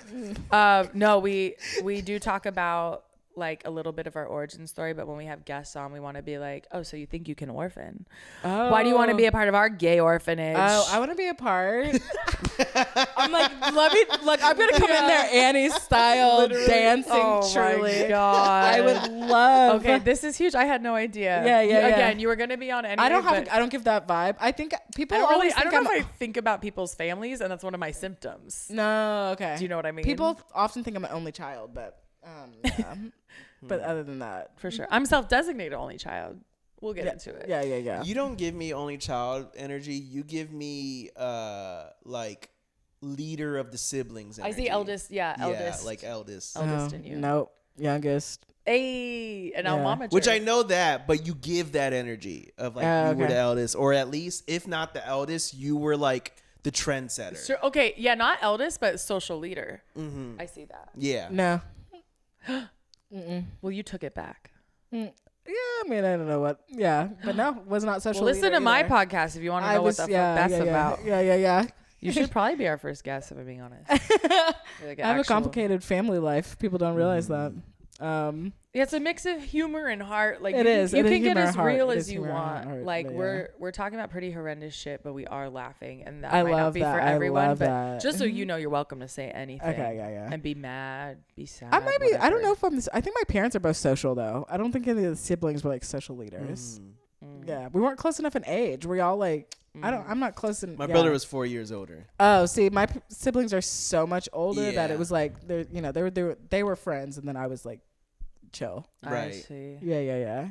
no, we do talk about like a little bit of our origin story, but when we have guests on, we want to be like, oh, so you think you can orphan? Oh. Why do you want to be a part of our gay orphanage? Oh, I want to be a part. I'm like, I'm gonna come in there Annie style dancing. Oh truly. My God. I would love. Okay, this is huge. I had no idea. Yeah. Again, you were gonna be on anyway. I don't give that vibe. I think people I don't know if I think about people's families, and that's one of my symptoms. No, okay. Do you know what I mean? People often think I'm an only child, but yeah. But other than that, for sure, I'm self-designated only child. We'll get into it. Yeah. You don't give me only child energy. You give me like leader of the siblings energy. I see eldest. Yeah, eldest. Yeah, like eldest. Eldest in you. Nope. Youngest. Hey, and Almama. Which I know that, but you give that energy of like you were the eldest, or at least if not the eldest, you were like the trendsetter. Sure. Okay. Yeah, not eldest, but social leader. Mm-hmm. I see that. Yeah. No. Well, you took it back. Yeah, I mean, I don't know what. Yeah, but no, was not social. Well, listen to my either. podcast if you want to know what the fuck that's about. Yeah. You should probably be our first guest, if I'm being honest. Like I have a complicated family life. People don't realize that. Yeah, it's a mix of humor and heart. Like It is. You It is can get humor as and heart. real It as is you humor and want. heart, Like but we're talking about pretty horrendous shit, but we are laughing, and that I might not love be that. for I everyone. love But that. just so you know, you're welcome to say anything. Okay, yeah. And be mad, be sad. I might be. I don't whatever. know if I'm. I think my parents are both social though. I don't think any of the siblings were like social leaders. Yeah, we weren't close enough in age. We all like. I'm not close in. My brother was 4 years older. Oh, see, my siblings are so much older that Yeah. it was like they were friends, and then I was like chill. Right. I see. Yeah.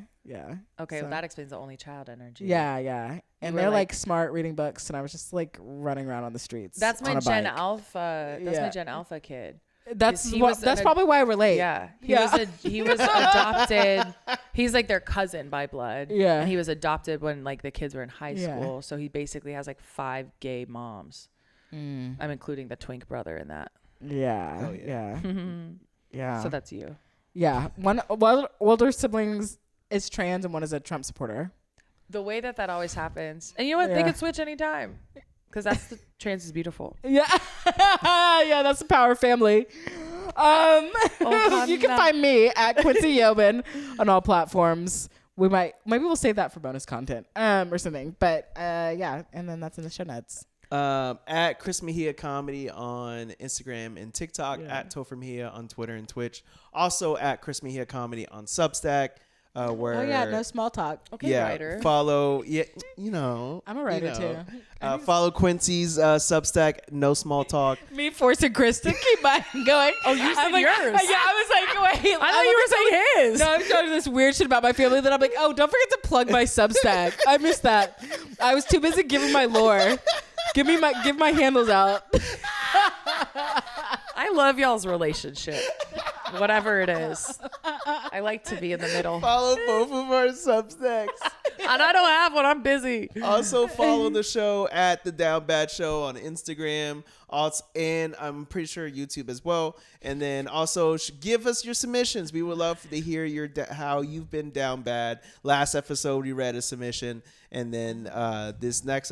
Okay, So- well that explains the only child energy. Yeah. And were they're like- like smart, reading books, and I was just like running around on the streets. That's my on a Gen bike. Alpha. That's Yeah. my Gen Alpha kid. That's he was that's an- probably why I relate. Yeah, Yeah. he was adopted. He's like their cousin by blood. Yeah. and he was adopted when like the kids were in high Yeah. school. So he basically has like 5 gay moms. I'm including the twink brother in that. Yeah. Oh, yeah. Yeah. So that's you. Yeah. One older siblings is trans and one is a Trump supporter. The way that always happens, and you know what? They Yeah. could switch anytime, because that's the trans is beautiful. Yeah. Yeah, that's the power family. You can find me at Quincy Yeoman on all platforms. Maybe we'll save that for bonus content or something. But yeah, and then that's in the show notes. At Chris Mejia Comedy on Instagram and TikTok. Yeah. At Topher Mejia on Twitter and Twitch. Also at Chris Mejia Comedy on Substack. Where Oh yeah, no small talk. Okay, writer. follow. Yeah, you know. I'm a writer you know. too. Follow Quincy's Substack. No small talk. Me forcing Chris to keep mine going. Oh, you said like, yours. Yeah, I was like, wait. I thought you were saying his. No, I'm showing this weird shit about my family that I'm like, oh, don't forget to plug my Substack. I missed that. I was too busy giving my lore. Give my handles out. I love y'all's relationship, whatever it is. I like to be in the middle, Follow both of our Substacks. and I don't have one. I'm busy. Also follow the show at The Down Bad Show on Instagram, and I'm pretty sure YouTube as well. And then also give us your submissions. We would love to hear how you've been down bad. Last episode we read a submission, and then this next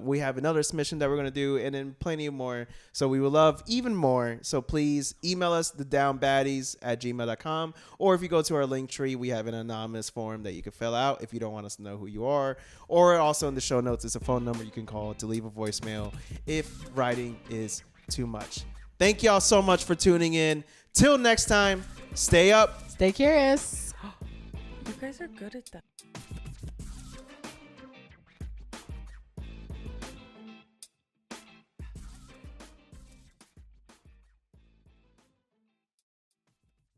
we have another submission that we're gonna do, and then plenty more. So we would love even more. So please email us thedownbaddies@gmail.com, or if you go to our link tree, we have an anonymous form that you can fill out if you don't want us to know who you are. Or also in the show notes is a phone number you can call to leave a voicemail if writing is too much. Thank y'all so much for tuning in. Till next time, stay up. Stay curious. You guys are good at that.